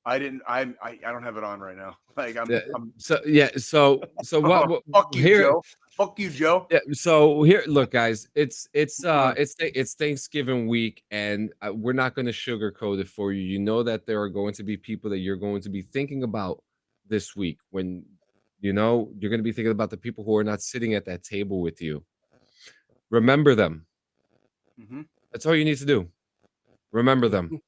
I don't have it on right now. Like I'm So what fuck you, here? Joe. Fuck you, Joe. Yeah, so here, look, guys, it's Thanksgiving week, and we're not going to sugarcoat it for you. You know that there are going to be people that you're going to be thinking about this week when you're going to be thinking about the people who are not sitting at that table with you. Remember them. Mm-hmm. That's all you need to do. Remember them.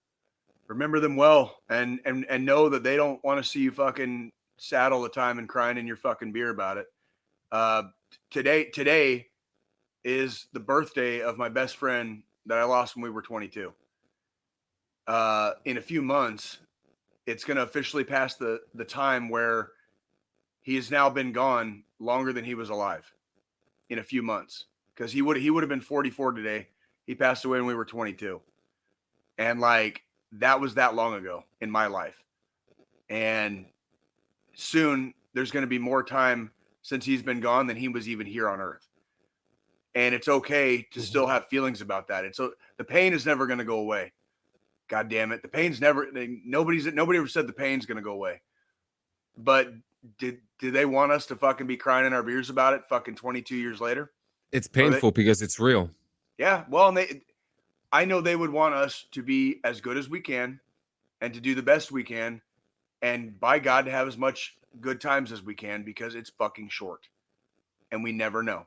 Remember them well, and know that they don't want to see you fucking sad all the time and crying in your fucking beer about it. Today is the birthday of my best friend that I lost when we were 22. In a few months, it's going to officially pass the time where he has now been gone longer than he was alive. In a few months, because he would have been 44 today. He passed away when we were 22, and like that was that long ago in my life. And soon there's going to be more time since he's been gone than he was even here on Earth. And it's okay to still have feelings about that. And so the pain is never going to go away. God damn it. The pain's nobody ever said the pain's going to go away. But did they want us to fucking be crying in our beers about it fucking 22 years later? It's painful because it's real. Yeah. Well, and I know they would want us to be as good as we can and to do the best we can. And by God, to have as much good times as we can, because it's fucking short. And we never know.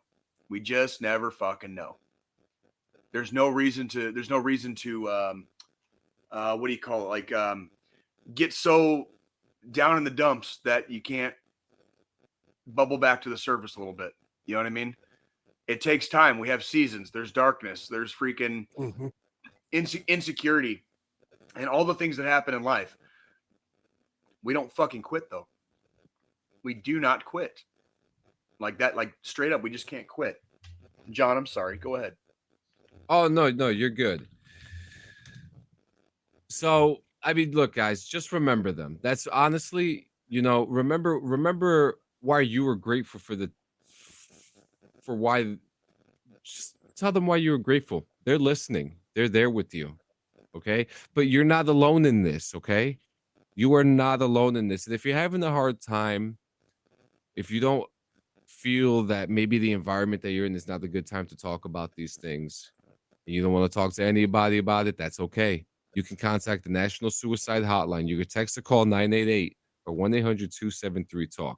We just never fucking know. There's no reason to what do you call it? Like, get so down in the dumps that you can't bubble back to the surface a little bit. You know what I mean? It takes time. We have seasons. There's darkness. There's freaking insecurity and all the things that happen in life. We don't fucking quit, though. We do not quit. Like that, like straight up, we just can't quit. John, I'm sorry. Go ahead. Oh, no, you're good. So, I mean, look, guys, just remember them. That's honestly, remember why you were grateful just tell them why you were grateful. They're listening. They're there with you. Okay. But you're not alone in this. Okay. You are not alone in this. And if you're having a hard time, if you don't feel that maybe the environment that you're in is not a good time to talk about these things, and you don't want to talk to anybody about it, that's okay. You can contact the National Suicide Hotline. You can text or call 988 or 1-800-273-TALK.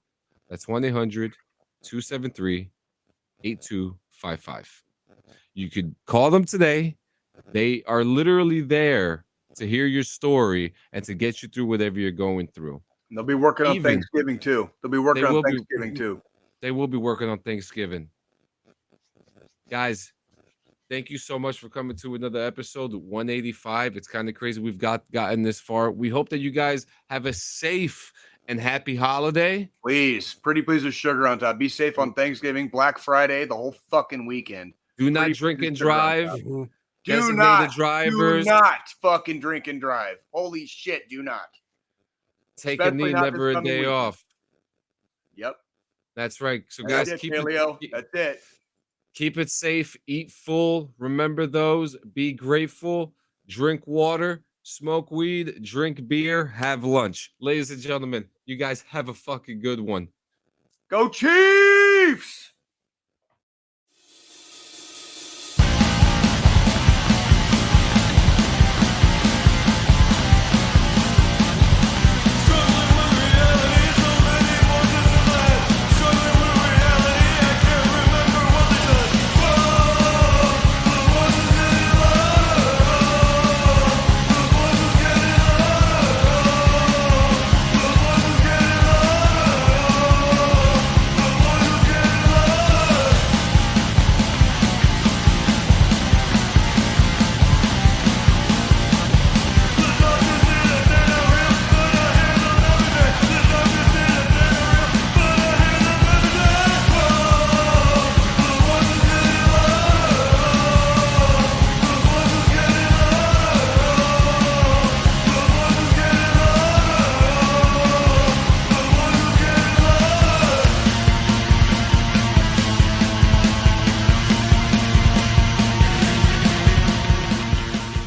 That's 1-800-273-8255. You could call them today. They are literally there to hear your story and to get you through whatever you're going through. And they'll be working on Thanksgiving too. They will be working on Thanksgiving. Guys, thank you so much for coming to another episode, 185. It's kind of crazy we've gotten this far. We hope that you guys have a safe and happy holiday. Please, pretty please with sugar on top. Be safe on Thanksgiving, Black Friday, the whole fucking weekend. Do not drink and drive. Do not fucking drink and drive. Holy shit, do not. Take a knee, never a day off. Yep. That's right. So guys, that's it. Keep it safe, eat full. Remember those, be grateful, drink water, smoke weed, drink beer, have lunch. Ladies and gentlemen, you guys have a fucking good one. Go Chiefs!